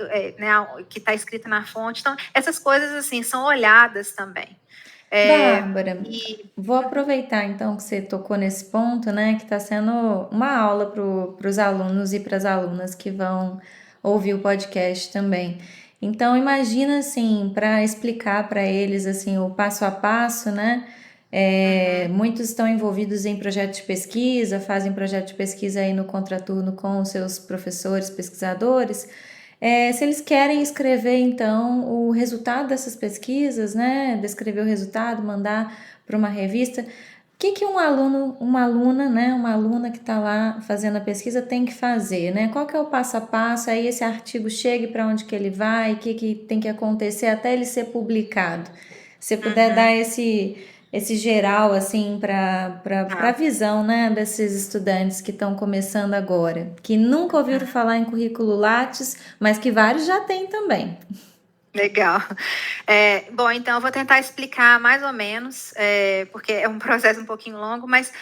está escrito na fonte. Então, essas coisas, assim, são olhadas também. Bárbara, vou aproveitar, então, que você tocou nesse ponto, né, que está sendo uma aula para os alunos e para as alunas que vão ouvir o podcast também. Então, imagina, assim, para explicar para eles, assim, o passo a passo, né? Muitos estão envolvidos em projetos de pesquisa, fazem projeto de pesquisa aí no contraturno com os seus professores, pesquisadores. Se eles querem escrever, então, o resultado dessas pesquisas, né? Descrever o resultado, mandar para uma revista. O que um aluno, uma aluna, né? Uma aluna que está lá fazendo a pesquisa tem que fazer, né? Qual que é o passo a passo? Aí esse artigo chegue para onde que ele vai, o que tem que acontecer até ele ser publicado. Se puder dar esse geral, assim, para a visão, né, desses estudantes que estão começando agora, que nunca ouviram falar em currículo Lattes, mas que vários já têm também. Legal. Bom, então eu vou tentar explicar mais ou menos, porque é um processo um pouquinho longo, mas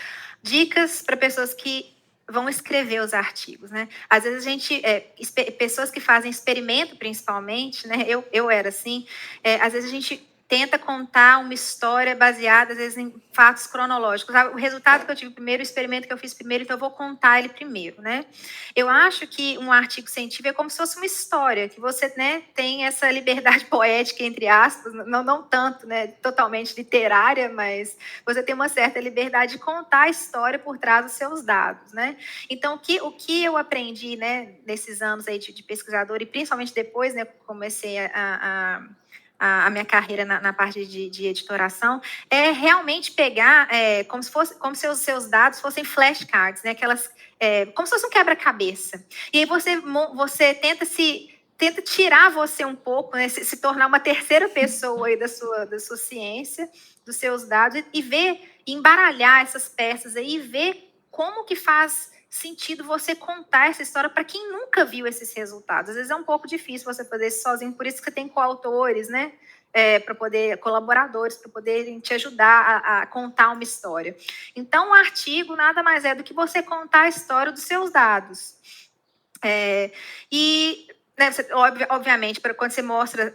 dicas para pessoas que vão escrever os artigos, né? Às vezes a gente, pessoas que fazem experimento principalmente, né? Eu era assim, às vezes a gente tenta contar uma história baseada, às vezes, em fatos cronológicos. O resultado que eu tive primeiro, o experimento que eu fiz primeiro, então eu vou contar ele primeiro, né? Eu acho que um artigo científico é como se fosse uma história, que você, né, tem essa liberdade poética, entre aspas, não tanto, né, totalmente literária, mas você tem uma certa liberdade de contar a história por trás dos seus dados, né? Então, o que eu aprendi, né, nesses anos aí de pesquisador, e principalmente depois, né, comecei a minha carreira na parte de editoração, é realmente pegar como se os seus dados fossem flashcards, né? Como se fosse um quebra-cabeça. E aí você tenta tirar você um pouco, né? Se tornar uma terceira pessoa aí da sua ciência, dos seus dados, e embaralhar essas peças aí, e ver como que faz sentido você contar essa história para quem nunca viu esses resultados. Às vezes é um pouco difícil você fazer isso sozinho, por isso que você tem coautores, né? Colaboradores, para poderem te ajudar a contar uma história. Então, um artigo nada mais é do que você contar a história dos seus dados. né, obviamente,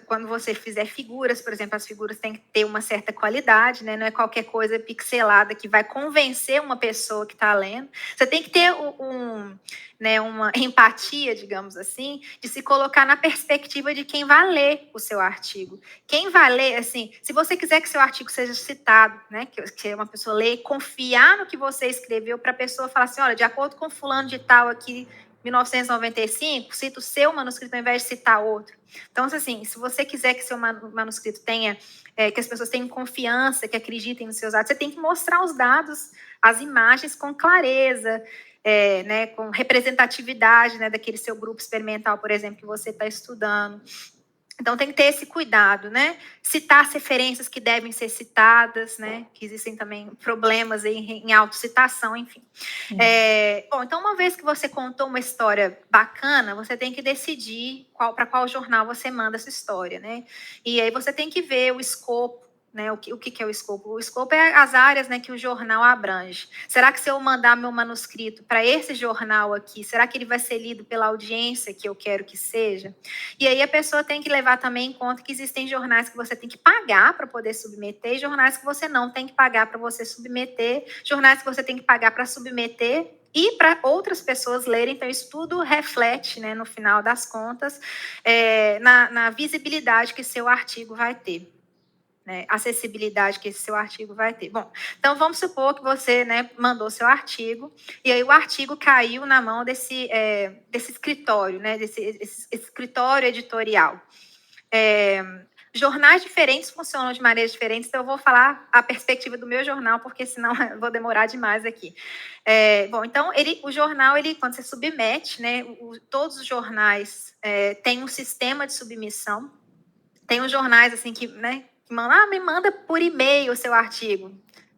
quando você fizer figuras, por exemplo, as figuras têm que ter uma certa qualidade, né? Não é qualquer coisa pixelada que vai convencer uma pessoa que está lendo. Você tem que ter né, uma empatia, digamos assim, de se colocar na perspectiva de quem vai ler o seu artigo. Quem vai ler, assim, se você quiser que seu artigo seja citado, né, que uma pessoa lê, confiar no que você escreveu para a pessoa falar assim, olha, de acordo com fulano de tal aqui, 1995, cita o seu manuscrito ao invés de citar outro. Então, assim, se você quiser que seu manuscrito tenha, que as pessoas tenham confiança, que acreditem nos seus dados, você tem que mostrar os dados, as imagens com clareza, né, com representatividade, né, daquele seu grupo experimental, por exemplo, que você está estudando. Então, tem que ter esse cuidado, né? Citar as referências que devem ser citadas, né? Que existem também problemas em autocitação, enfim. Bom, então, uma vez que você contou uma história bacana, você tem que decidir para qual jornal você manda essa história, né? E aí você tem que ver o escopo, né, o que é o escopo? O escopo é as áreas, né, que o jornal abrange. Será que se eu mandar meu manuscrito para esse jornal aqui, será que ele vai ser lido pela audiência que eu quero que seja? E aí a pessoa tem que levar também em conta que existem jornais que você tem que pagar para poder submeter e jornais que você não tem que pagar para você submeter, jornais que você tem que pagar para submeter e para outras pessoas lerem. Então, isso tudo reflete, né, no final das contas, na visibilidade que seu artigo vai ter. Né, acessibilidade que esse seu artigo vai ter. Bom, então vamos supor que você, né, mandou seu artigo e aí o artigo caiu na mão desse escritório, né, desse escritório editorial. Jornais diferentes funcionam de maneiras diferentes, então eu vou falar a perspectiva do meu jornal, porque senão eu vou demorar demais aqui. Bom, então o jornal, quando você submete, né, todos os jornais têm um sistema de submissão. Tem uns jornais assim que, né, que me manda por e-mail o seu artigo.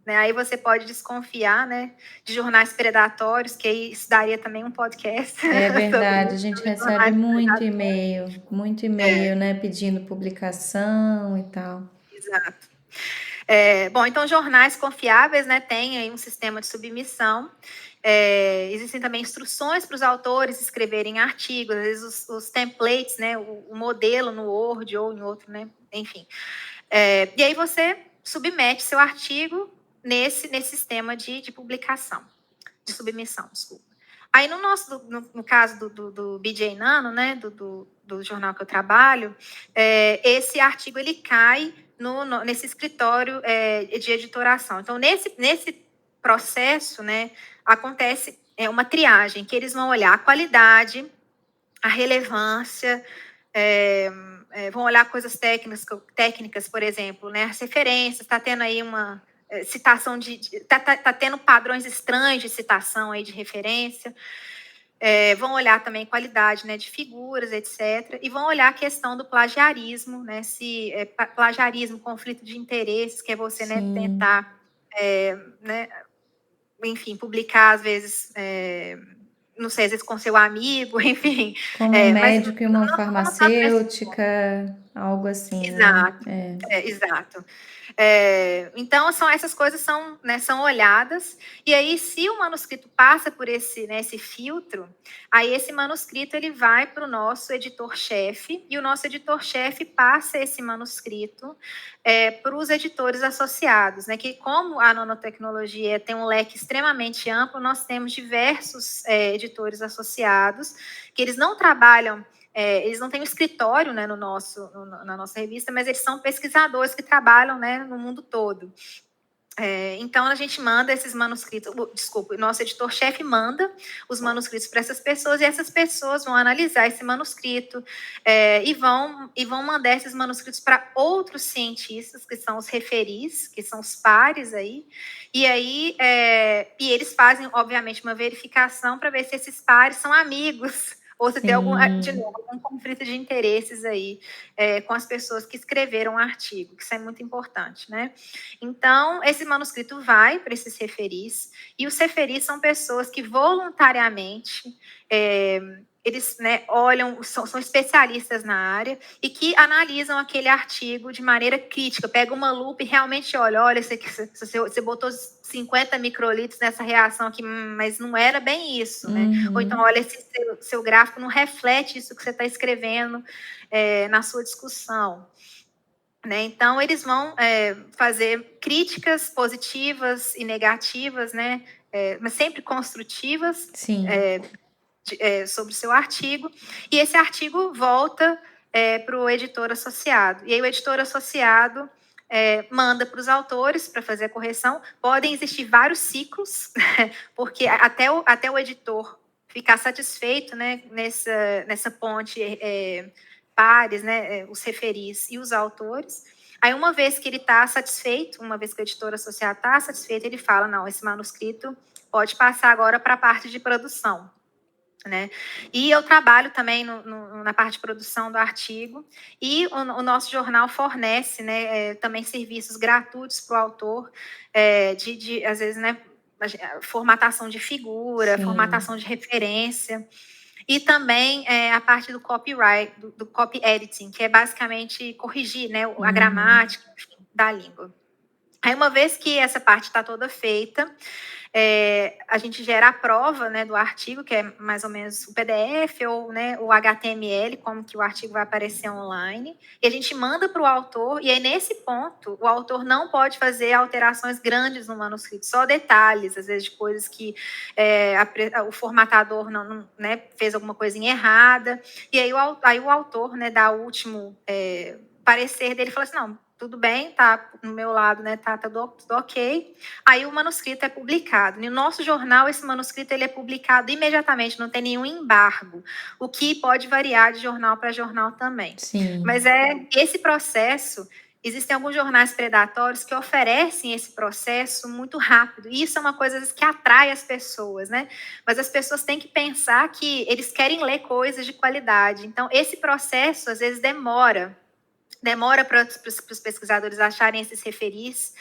Né? Aí você pode desconfiar, né, de jornais predatórios, que aí isso daria também um podcast. É verdade, a gente recebe muito e-mail, né, pedindo publicação e tal. Exato. Bom, então jornais confiáveis, né, têm aí um sistema de submissão. Existem também instruções para os autores escreverem artigos, às vezes os templates, né, o modelo no Word ou em outro, né, enfim. E aí você submete seu artigo nesse sistema de publicação, de submissão, desculpa. Aí no caso do BJ Nano, né, do jornal que eu trabalho, esse artigo ele cai nesse escritório de editoração. Então, nesse processo, né, acontece uma triagem, que eles vão olhar a qualidade, a relevância, vão olhar coisas técnicas, por exemplo, né, as referências, está tendo aí uma citação tá tendo padrões estranhos de citação aí de referência, vão olhar também qualidade, né, de figuras, etc. E vão olhar a questão do plagiarismo, né, se plagiarismo, conflito de interesses, que é você, né, tentar, né, enfim, publicar às vezes, não sei, às vezes com seu amigo, enfim. Com um médico e uma farmacêutica, algo assim. Exato, né? Exato. Então, essas coisas são olhadas, e aí, se o manuscrito passa por esse filtro, aí esse manuscrito ele vai para o nosso editor-chefe, e o nosso editor-chefe passa esse manuscrito para os editores associados, né? Que como a nanotecnologia tem um leque extremamente amplo, nós temos diversos editores associados, que eles não trabalham. Eles não têm um escritório, né, na nossa revista, mas eles são pesquisadores que trabalham, né, no mundo todo. Então, a gente manda esses manuscritos, o nosso editor-chefe manda os manuscritos para essas pessoas, e essas pessoas vão analisar esse manuscrito e vão mandar esses manuscritos para outros cientistas, que são os referis, que são os pares aí, e eles fazem, obviamente, uma verificação para ver se esses pares são amigos, ou se tem algum conflito de interesses aí com as pessoas que escreveram o artigo, que isso é muito importante, né? Então, esse manuscrito vai para esses referis, e os referis são pessoas que voluntariamente eles, né, olham, são especialistas na área e que analisam aquele artigo de maneira crítica, pega uma lupa e realmente olha, você botou 50 microlitros nessa reação aqui, mas não era bem isso, né? Ou então, olha, esse seu gráfico não reflete isso que você está escrevendo na sua discussão. Né? Então, eles vão fazer críticas positivas e negativas, né? Mas sempre construtivas sobre o seu artigo. E esse artigo volta para o editor associado. E aí o editor associado manda para os autores para fazer a correção. Podem existir vários ciclos, porque até o editor ficar satisfeito, né, nessa ponte pares, né, os referis e os autores. Aí, uma vez que ele está satisfeito, uma vez que o editor associado está satisfeito, ele fala, não, esse manuscrito pode passar agora para a parte de produção. Né? E eu trabalho também na parte de produção do artigo, e o nosso jornal fornece, né, também serviços gratuitos para o autor, às vezes, né, formatação de figura, formatação de referência, e também a parte do copyright, do copy editing, que é basicamente corrigir, né, a gramática, enfim, da língua. Aí, uma vez que essa parte está toda feita, a gente gera a prova, né, do artigo, que é mais ou menos o PDF ou, né, o HTML, como que o artigo vai aparecer online, e a gente manda para o autor, e aí nesse ponto o autor não pode fazer alterações grandes no manuscrito, só detalhes, às vezes de coisas que o formatador não, né, fez alguma coisinha errada, e aí o autor, né, dá o último parecer dele, fala assim, não, tudo bem, tá no meu lado, né, tá tudo ok. Aí o manuscrito é publicado. No nosso jornal, esse manuscrito ele é publicado imediatamente, não tem nenhum embargo, o que pode variar de jornal para jornal também. Sim. Mas esse processo, existem alguns jornais predatórios que oferecem esse processo muito rápido, e isso é uma coisa que atrai as pessoas, né? Mas as pessoas têm que pensar que eles querem ler coisas de qualidade. Então, esse processo, às vezes, demora para os pesquisadores acharem esses referis.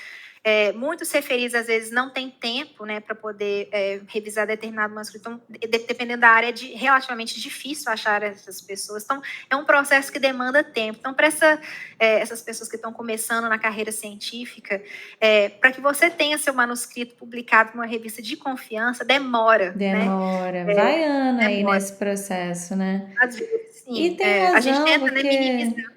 Muitos referis, às vezes, não têm tempo, né, para poder revisar determinado manuscrito. Então, dependendo da área, é relativamente difícil achar essas pessoas. Então, é um processo que demanda tempo. Então, para essas pessoas que estão começando na carreira científica, para que você tenha seu manuscrito publicado numa revista de confiança, demora. Demora. Né? Vai ano aí nesse processo, né? Às vezes, sim. E tem razão, a gente tenta, né, minimizar.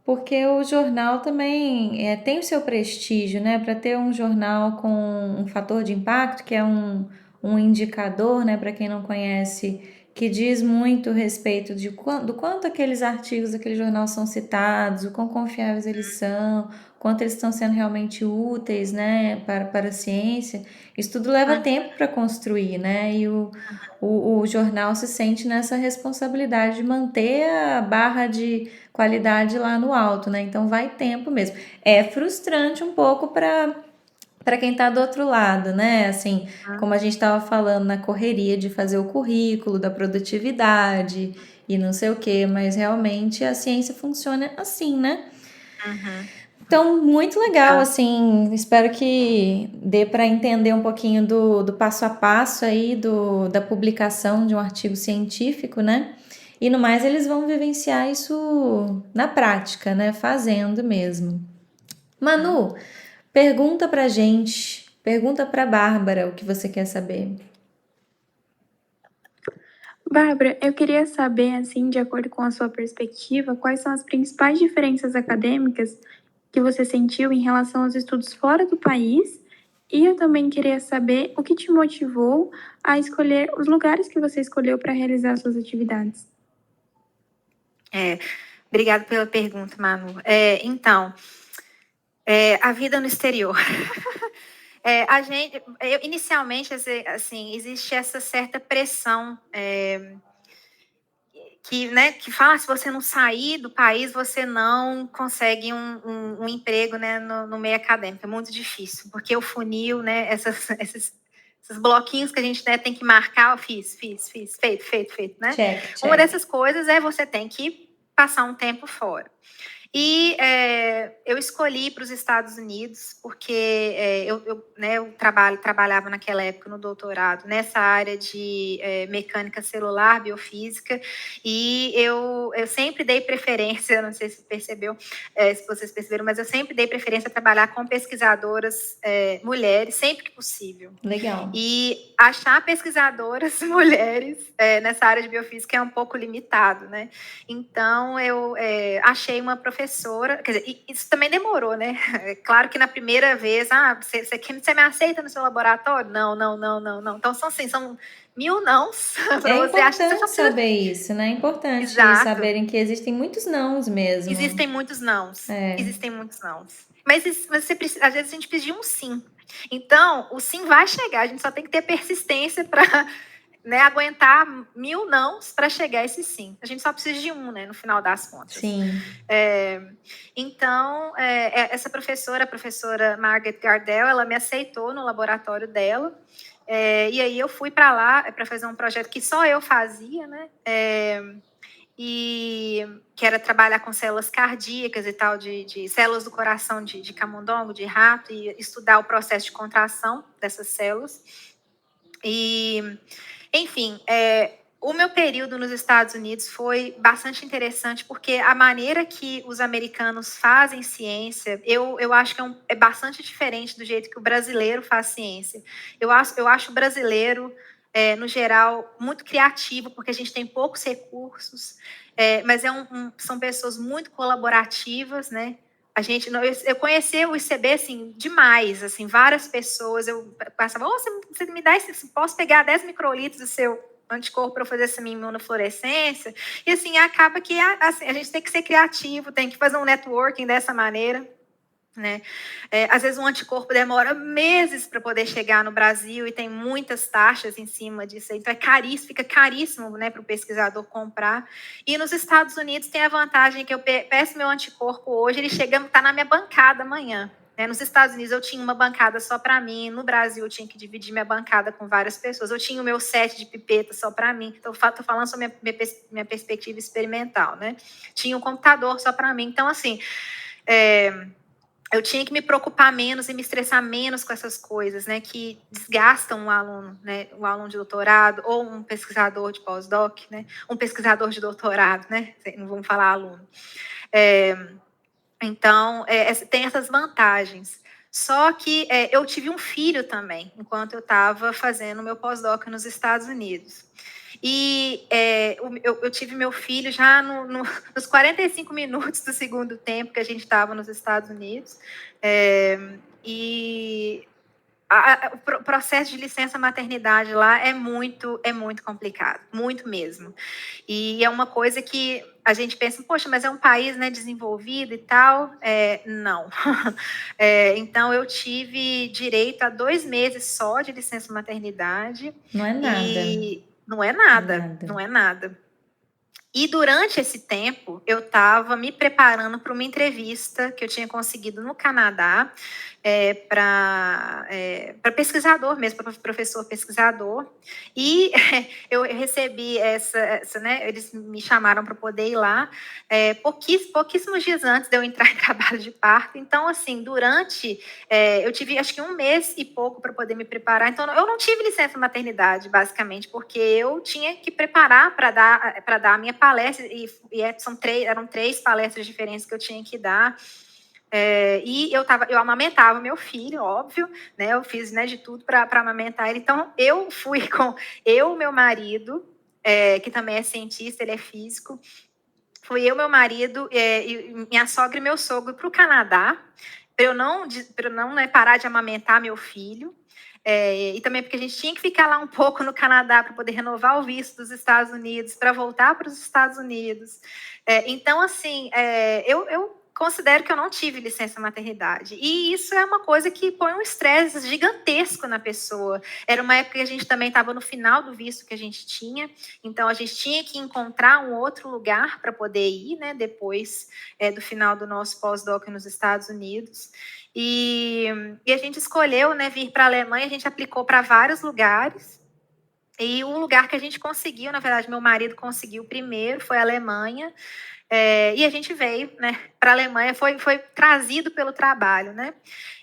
Porque o jornal também tem o seu prestígio, né? Para ter um jornal com um fator de impacto, que é um indicador, né? Para quem não conhece, que diz muito a respeito do quanto aqueles artigos daquele jornal são citados, o quão confiáveis eles são, quanto eles estão sendo realmente úteis, né? Para a ciência. Isso tudo leva tempo para construir, né? E o jornal se sente nessa responsabilidade de manter a barra de qualidade lá no alto, né? Então vai tempo mesmo. É frustrante um pouco para quem está do outro lado, né? Assim, como a gente estava falando na correria de fazer o currículo, da produtividade e não sei o quê, mas realmente a ciência funciona assim, né? Então, muito legal, assim, espero que dê para entender um pouquinho do passo a passo aí da publicação de um artigo científico, né? E no mais, eles vão vivenciar isso na prática, né? Fazendo mesmo. Manu, pergunta pra gente, pergunta pra Bárbara o que você quer saber. Bárbara, eu queria saber, assim, de acordo com a sua perspectiva, quais são as principais diferenças acadêmicas que você sentiu em relação aos estudos fora do país? E eu também queria saber o que te motivou a escolher os lugares que você escolheu para realizar suas atividades. Obrigada pela pergunta, Manu. Então, a vida no exterior. Inicialmente, assim, existe essa certa pressão que fala, se você não sair do país, você não consegue um emprego, né, no meio acadêmico. É muito difícil, porque o funil, né, esses bloquinhos que a gente, né, tem que marcar, eu fiz, feito, né? Check. Uma dessas coisas é você tem que passar um tempo fora. E eu escolhi para os Estados Unidos porque eu trabalhava naquela época no doutorado nessa área de mecânica celular, biofísica, e eu sempre dei preferência, não sei se percebeu, se vocês perceberam, mas eu sempre dei preferência a trabalhar com pesquisadoras mulheres, sempre que possível. Legal. E achar pesquisadoras mulheres nessa área de biofísica é um pouco limitado, né? Então, eu achei uma professora, quer dizer, isso também demorou, né? Claro que na primeira vez, você me aceita no seu laboratório? Não. Então, são 1000 nãos. É importante saber isso, né? É importante saberem que existem muitos nãos mesmo. Existem muitos nãos. Existem muitos nãos. Mas você precisa, às vezes a gente precisa de um sim. Então, o sim vai chegar, a gente só tem que ter persistência para aguentar 1000 nãos para chegar a esse sim. A gente só precisa de um, né, no final das contas. Sim. Então, essa professora, a professora Margaret Gardell, ela me aceitou no laboratório dela. E aí eu fui para lá para fazer um projeto que só eu fazia, né? E que era trabalhar com células cardíacas e tal, de células do coração de camundongo, de rato, e estudar o processo de contração dessas células. E, enfim, o meu período nos Estados Unidos foi bastante interessante, porque a maneira que os americanos fazem ciência, eu acho que é bastante diferente do jeito que o brasileiro faz ciência. Eu acho o brasileiro, no geral, muito criativo, porque a gente tem poucos recursos, mas são pessoas muito colaborativas, né? Eu conheci o ICB, assim, demais, assim, várias pessoas, eu passava, você me dá isso, posso pegar 10 microlitros do seu anticorpo para fazer essa minha imunofluorescência? E, assim, acaba que assim, a gente tem que ser criativo, tem que fazer um networking dessa maneira, né? Às vezes um anticorpo demora meses para poder chegar no Brasil e tem muitas taxas em cima disso, então fica caríssimo, né, para o pesquisador comprar. E nos Estados Unidos tem a vantagem que eu peço meu anticorpo hoje, ele está na minha bancada amanhã. Nos Estados Unidos eu tinha uma bancada só para mim, no Brasil eu tinha que dividir minha bancada com várias pessoas, eu tinha o meu set de pipeta só para mim, então estou falando sobre minha perspectiva experimental, né? Tinha um computador só para mim, então assim, eu tinha que me preocupar menos e me estressar menos com essas coisas, né, que desgastam o aluno, né, um aluno de doutorado ou um pesquisador de pós-doc, né, um pesquisador de doutorado, né, não vamos falar aluno. Então, tem essas vantagens. Só que eu tive um filho também, enquanto eu estava fazendo o meu pós-doc nos Estados Unidos. E eu tive meu filho já nos 45 minutos do segundo tempo que a gente estava nos Estados Unidos. E o processo de licença maternidade lá é muito complicado, muito mesmo. E é uma coisa que a gente pensa, poxa, mas é um país, né, desenvolvido e tal. Não. Então, eu tive direito a 2 meses só de licença maternidade. Não é nada. E não é nada. E durante esse tempo, eu estava me preparando para uma entrevista que eu tinha conseguido no Canadá, para pesquisador mesmo, para professor pesquisador. E eu recebi né, eles me chamaram para poder ir lá, pouquíssimos dias antes de eu entrar em trabalho de parto. Então, assim, eu tive acho que 1 mês e pouco para poder me preparar. Então, eu não tive licença maternidade, basicamente, porque eu tinha que preparar para dar a minha palestra, e eram 3 palestras diferentes que eu tinha que dar. E eu amamentava meu filho, óbvio, né? Eu fiz, né, de tudo para amamentar ele. Então, eu fui com meu marido, que também é cientista, ele é físico. Fui eu, meu marido, e minha sogra e meu sogro para o Canadá, para eu não né, parar de amamentar meu filho. E também porque a gente tinha que ficar lá um pouco no Canadá para poder renovar o visto dos Estados Unidos, para voltar para os Estados Unidos. Então, assim, eu considero que eu não tive licença maternidade. E isso é uma coisa que põe um estresse gigantesco na pessoa. Era uma época que a gente também estava no final do visto que a gente tinha, então a gente tinha que encontrar um outro lugar para poder ir, né, depois do final do nosso pós-doc nos Estados Unidos. E a gente escolheu, né, vir para a Alemanha, a gente aplicou para vários lugares. E o lugar que a gente conseguiu, na verdade, meu marido conseguiu primeiro, foi a Alemanha. E a gente veio, né, para a Alemanha, foi trazido pelo trabalho, né?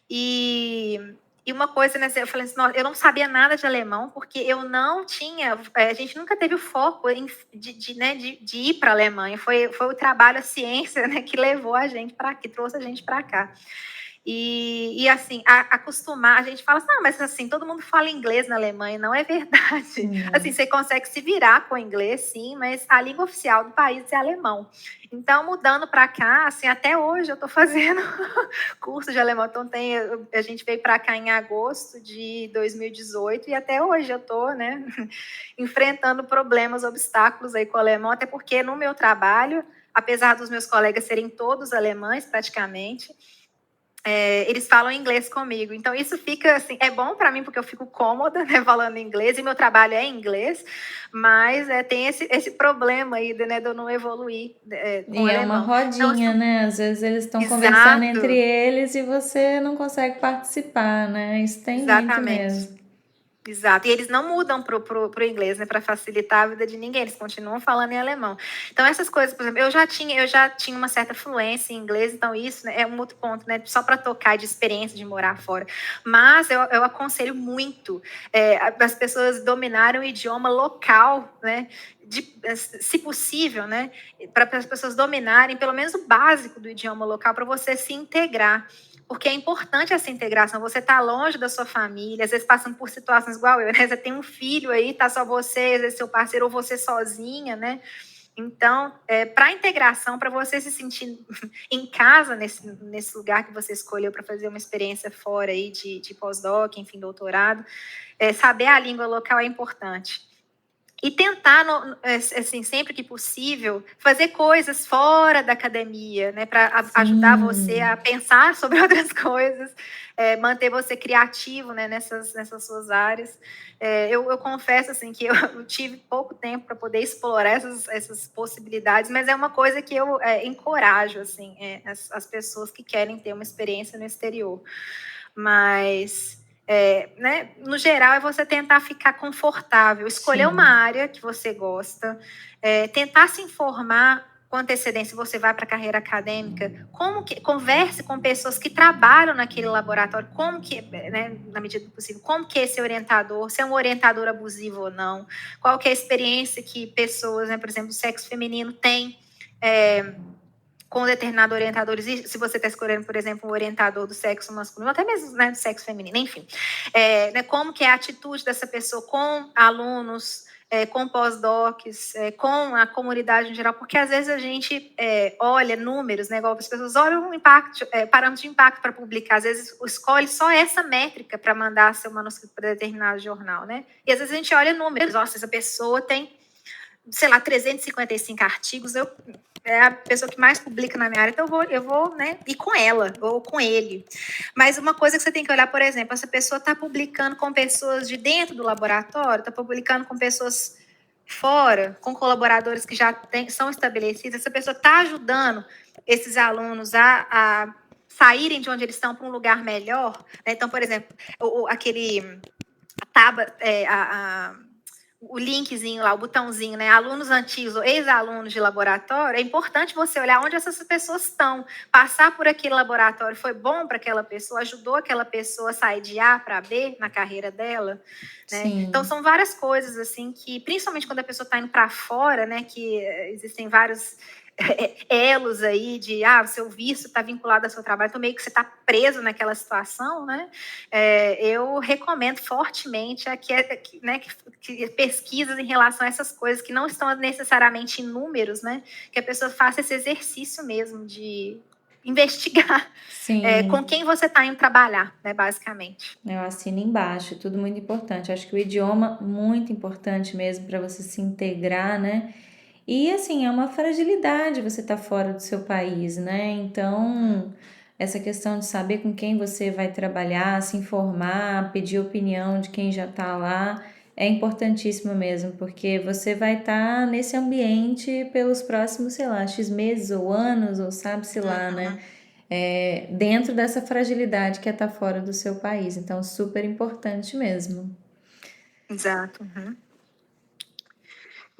E uma coisa, né, eu falei assim, eu não sabia nada de alemão, porque eu não tinha, a gente nunca teve o foco de ir para a Alemanha. Foi o trabalho, a ciência, né, que levou a gente para aqui, trouxe a gente para cá. E assim, acostumar, a gente fala assim, não, mas assim, todo mundo fala inglês na Alemanha, não é verdade. Assim, você consegue se virar com o inglês, sim, mas a língua oficial do país é alemão. Então, mudando para cá, assim, até hoje eu estou fazendo curso de alemão. Então, a gente veio para cá em agosto de 2018 e até hoje eu estou, né, enfrentando problemas, obstáculos aí com o alemão, até porque no meu trabalho, apesar dos meus colegas serem todos alemães, praticamente, eles falam inglês comigo. Então, isso fica, assim, é bom para mim, porque eu fico cômoda, né, falando inglês, e meu trabalho é em inglês, mas tem esse problema aí, né, de eu não evoluir com o E é alemão. uma rodinha, então, né? Às vezes eles estão exato, conversando entre eles e você não consegue participar, né? Isso tem muito mesmo. Exato, e eles não mudam para o inglês, né, para facilitar a vida de ninguém, eles continuam falando em alemão. Então, essas coisas, por exemplo, eu já tinha uma certa fluência em inglês, então isso, né, é um outro ponto, né, só para tocar de experiência de morar fora. Mas eu aconselho muito as pessoas dominarem o idioma local, né, se possível, né, para as pessoas dominarem pelo menos o básico do idioma local, para você se integrar. Porque é importante essa integração. Você está longe da sua família, às vezes passando por situações igual eu, né? Você tem um filho aí, tá só você, às vezes seu parceiro, ou você sozinha, né? Então, para a integração, para você se sentir em casa nesse lugar que você escolheu para fazer uma experiência fora aí de pós-doc, enfim, doutorado, saber a língua local é importante. E tentar, assim, sempre que possível, fazer coisas fora da academia, né, para ajudar você a pensar sobre outras coisas, manter você criativo, né, nessas suas áreas. Eu confesso, assim, que eu tive pouco tempo para poder explorar essas possibilidades, mas é uma coisa que eu encorajo, assim, as pessoas que querem ter uma experiência no exterior. Mas... né, no geral, é você tentar ficar confortável, escolher uma área que você gosta, tentar se informar com antecedência se você vai para a carreira acadêmica, converse com pessoas que trabalham naquele laboratório, como que, né, na medida do possível, como que é esse orientador, se é um orientador abusivo ou não, qual que é a experiência que pessoas, né, por exemplo, do sexo feminino têm com determinados orientadores, e se você está escolhendo, por exemplo, um orientador do sexo masculino, até mesmo, né, do sexo feminino, enfim. Né, como que é a atitude dessa pessoa com alunos, com pós-docs, com a comunidade em geral, porque às vezes a gente olha números, né, igual as pessoas olham o impacto, parâmetro de impacto para publicar, às vezes escolhe só essa métrica para mandar seu manuscrito para determinado jornal, né? E às vezes a gente olha números, nossa, essa pessoa tem, sei lá, 355 artigos, é a pessoa que mais publica na minha área, então eu vou, né, ir com ela, ou com ele. Mas uma coisa que você tem que olhar, por exemplo, essa pessoa está publicando com pessoas de dentro do laboratório, está publicando com pessoas fora, com colaboradores que já são estabelecidos, essa pessoa está ajudando esses alunos a saírem de onde eles estão para um lugar melhor, né? Então, por exemplo, o linkzinho lá, o botãozinho, né? Alunos antigos ou ex-alunos de laboratório, é importante você olhar onde essas pessoas estão. Passar por aquele laboratório foi bom para aquela pessoa, ajudou aquela pessoa a sair de A para B na carreira dela, né? Então, são várias coisas, assim, que, principalmente quando a pessoa está indo para fora, né? Que existem vários elos aí de, seu vício está vinculado ao seu trabalho, então meio que você está preso naquela situação, né? Eu recomendo fortemente que pesquisas em relação a essas coisas que não estão necessariamente em números, né? Que a pessoa faça esse exercício mesmo de investigar com quem você está indo trabalhar, né, basicamente. Eu assino embaixo, tudo muito importante. Acho que o idioma muito importante mesmo para você se integrar, né? E assim, é uma fragilidade você estar fora do seu país, né? Então, essa questão de saber com quem você vai trabalhar, se informar, pedir opinião de quem já está lá, é importantíssimo mesmo, porque você vai estar nesse ambiente pelos próximos, sei lá, X meses ou anos, ou sabe-se lá, né? Dentro dessa fragilidade que é estar fora do seu país. Então, super importante mesmo. Exato. Uhum.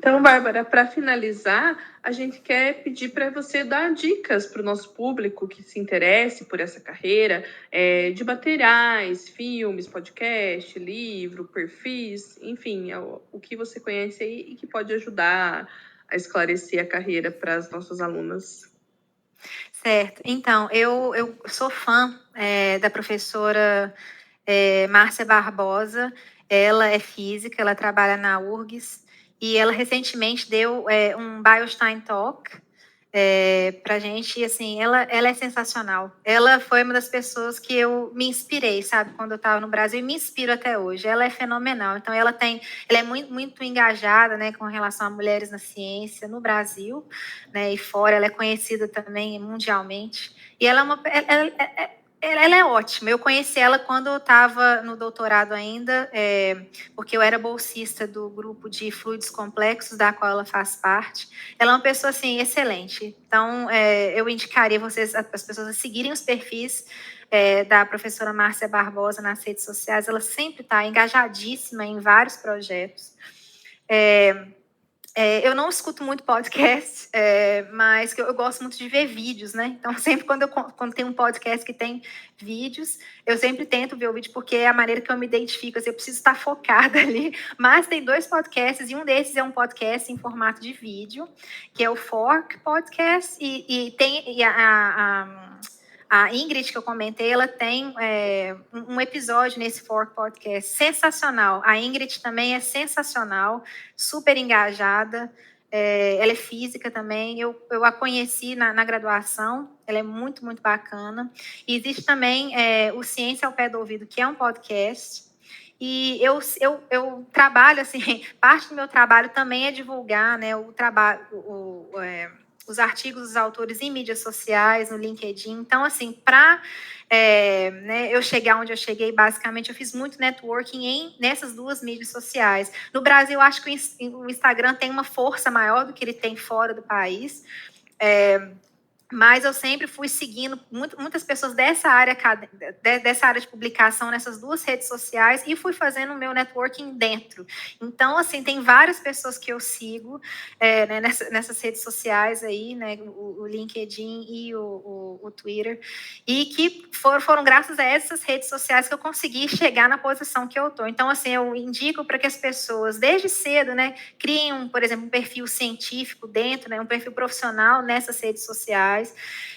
Então, Bárbara, para finalizar, a gente quer pedir para você dar dicas para o nosso público que se interesse por essa carreira, de materiais, filmes, podcast, livro, perfis, enfim, o que você conhece aí e que pode ajudar a esclarecer a carreira para as nossas alunas. Certo. Então, eu sou fã da professora Márcia Barbosa. Ela é física, ela trabalha na URGS, e ela recentemente deu um Beilstein Talk para a gente, e assim, ela é sensacional. Ela foi uma das pessoas que eu me inspirei, sabe, quando eu estava no Brasil, e me inspiro até hoje. Ela é fenomenal. Então, ela é muito, muito engajada, né, com relação a mulheres na ciência no Brasil, né, e fora. Ela é conhecida também mundialmente. E ela é ótima. Eu conheci ela quando eu estava no doutorado ainda, porque eu era bolsista do grupo de fluidos complexos, da qual ela faz parte. Ela é uma pessoa, assim, excelente. Então, eu indicaria as pessoas a seguirem os perfis da professora Márcia Barbosa nas redes sociais. Ela sempre está engajadíssima em vários projetos. Eu não escuto muito podcast, mas eu gosto muito de ver vídeos, né? Então, sempre quando tem um podcast que tem vídeos, eu sempre tento ver o vídeo, porque é a maneira que eu me identifico. Assim, eu preciso estar focada ali. Mas tem 2 podcasts, e um desses é um podcast em formato de vídeo, que é o Fork Podcast, e a Ingrid, que eu comentei, ela tem um episódio nesse Fork Podcast sensacional. A Ingrid também é sensacional, super engajada. Ela é física também. Eu a conheci na graduação. Ela é muito, muito bacana. E existe também o Ciência ao Pé do Ouvido, que é um podcast. E eu trabalho, assim, parte do meu trabalho também é divulgar, né, o trabalho, os artigos dos autores em mídias sociais, no LinkedIn. Então, assim, para eu chegar onde eu cheguei, basicamente, eu fiz muito networking nessas 2 mídias sociais. No Brasil, acho que o Instagram tem uma força maior do que ele tem fora do país. Mas eu sempre fui seguindo muitas pessoas dessa área de publicação nessas 2 redes sociais, e fui fazendo o meu networking dentro. Então, assim, tem várias pessoas que eu sigo né, nessas redes sociais aí, né, o LinkedIn e o Twitter, e que foram graças a essas redes sociais que eu consegui chegar na posição que eu estou. Então, assim, eu indico para que as pessoas, desde cedo, né, criem, por exemplo, um perfil científico dentro, né, um perfil profissional nessas redes sociais,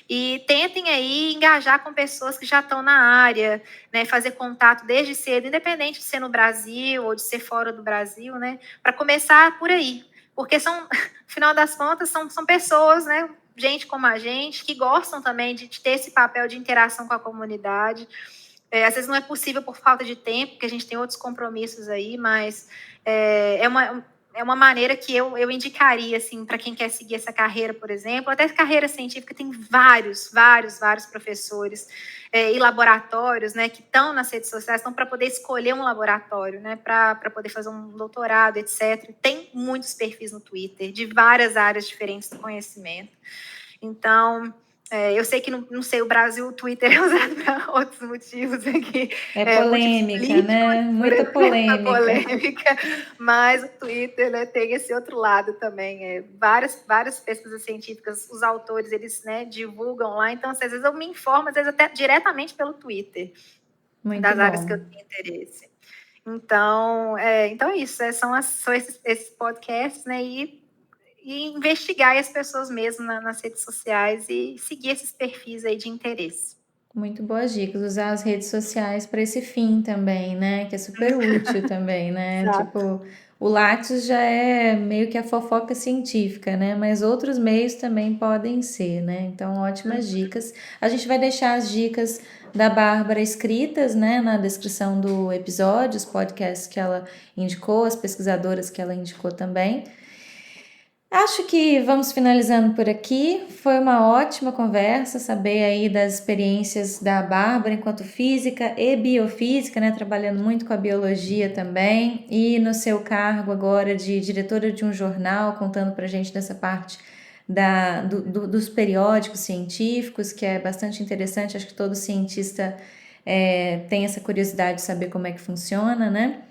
e tentem aí engajar com pessoas que já estão na área, né, fazer contato desde cedo, independente de ser no Brasil ou de ser fora do Brasil, né, para começar por aí, porque no final das contas, são pessoas, né, gente como a gente, que gostam também de ter esse papel de interação com a comunidade. Às vezes não é possível por falta de tempo, porque a gente tem outros compromissos aí, mas é uma maneira que eu indicaria, assim, para quem quer seguir essa carreira, por exemplo. Até carreira científica, tem vários professores e laboratórios, né, que estão nas redes sociais, estão para poder escolher um laboratório, né, para poder fazer um doutorado, etc. Tem muitos perfis no Twitter, de várias áreas diferentes do conhecimento. Então, eu sei que, não sei, o Brasil, o Twitter é usado para outros motivos aqui. Polêmica, né? Muita polêmica. Mas o Twitter, né, tem esse outro lado também. Várias pesquisas científicas, os autores, eles, né, divulgam lá. Então, às vezes eu me informo, às vezes até diretamente pelo Twitter, das áreas que eu tenho interesse. Então, é isso. São esses podcasts, né? E investigar as pessoas mesmo nas redes sociais e seguir esses perfis aí de interesse. Muito boas dicas. Usar as redes sociais para esse fim também, né? Que é super útil também, né? Tipo, o Lattes já é meio que a fofoca científica, né? Mas outros meios também podem ser, né? Então, ótimas dicas. A gente vai deixar as dicas da Bárbara escritas, né? Na descrição do episódio, os podcasts que ela indicou, as pesquisadoras que ela indicou também. Acho que vamos finalizando por aqui. Foi uma ótima conversa, saber aí das experiências da Bárbara enquanto física e biofísica, né? Trabalhando muito com a biologia também, e no seu cargo agora de diretora de um jornal, contando pra gente dessa parte dos periódicos científicos, que é bastante interessante. Acho que todo cientista tem essa curiosidade de saber como é que funciona, né?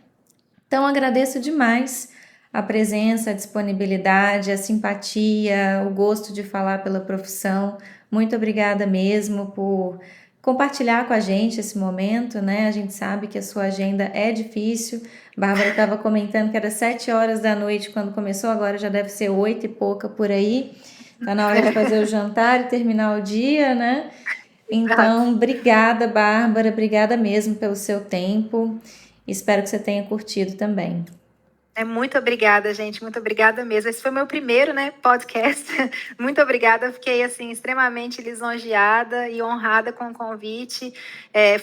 Então, agradeço demais a presença, a disponibilidade, a simpatia, o gosto de falar pela profissão. Muito obrigada mesmo por compartilhar com a gente esse momento, né? A gente sabe que a sua agenda é difícil. Bárbara estava comentando que era 7 horas da noite quando começou, agora já deve ser 8 e pouca por aí. Tá na hora de fazer o jantar e terminar o dia, né? Então, obrigada, Bárbara, obrigada mesmo pelo seu tempo. Espero que você tenha curtido também. Muito obrigada, gente, muito obrigada mesmo. Esse foi meu primeiro, né, podcast. Muito obrigada, eu fiquei, assim, extremamente lisonjeada e honrada com o convite.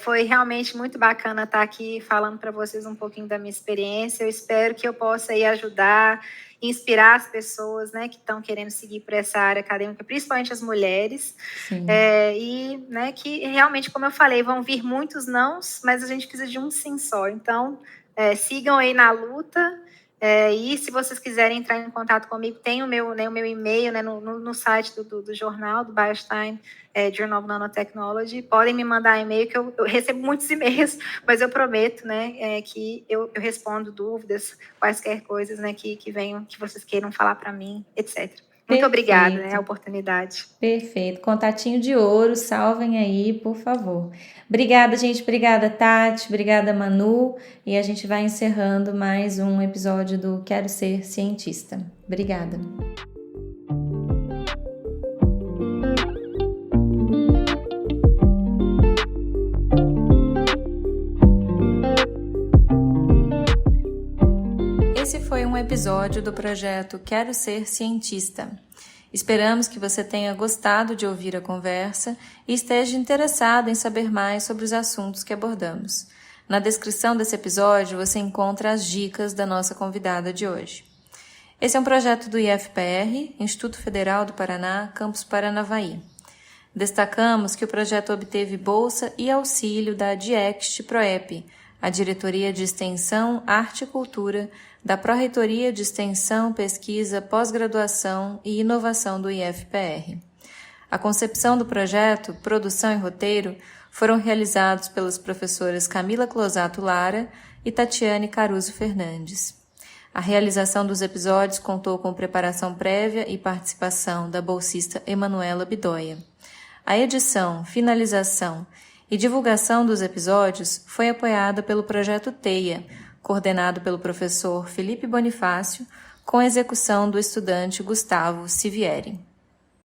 Foi realmente muito bacana estar aqui falando para vocês um pouquinho da minha experiência. Eu espero que eu possa aí ajudar, inspirar as pessoas, né, que estão querendo seguir por essa área acadêmica, principalmente as mulheres. E, né, que realmente, como eu falei, vão vir muitos nãos, mas a gente precisa de um sim só. Então, sigam aí na luta. E se vocês quiserem entrar em contato comigo, tem o meu e-mail, né, no site do jornal, do Beilstein Journal of Nanotechnology. Podem me mandar e-mail, que eu recebo muitos e-mails, mas eu prometo, né, que eu respondo dúvidas, quaisquer coisas, né, que venham, que vocês queiram falar para mim, etc. Muito obrigada, né, a oportunidade. Perfeito. Contatinho de ouro, salvem aí, por favor. Obrigada, gente. Obrigada, Tati. Obrigada, Manu. E a gente vai encerrando mais um episódio do Quero Ser Cientista. Obrigada. Esse foi um episódio do projeto Quero Ser Cientista. Esperamos que você tenha gostado de ouvir a conversa e esteja interessado em saber mais sobre os assuntos que abordamos. Na descrição desse episódio você encontra as dicas da nossa convidada de hoje. Esse é um projeto do IFPR, Instituto Federal do Paraná, Campus Paranavaí. Destacamos que o projeto obteve bolsa e auxílio da DIECST-PROEP, a Diretoria de Extensão, Arte e Cultura da Pró-Reitoria de Extensão, Pesquisa, Pós-Graduação e Inovação do IFPR. A concepção do projeto, produção e roteiro foram realizados pelas professoras Camila Closato Lara e Tatiane Caruso Fernandes. A realização dos episódios contou com preparação prévia e participação da bolsista Emanuela Bidoia. A edição, finalização e divulgação dos episódios foi apoiada pelo projeto TEIA, coordenado pelo professor Felipe Bonifácio, com execução do estudante Gustavo Sivieri.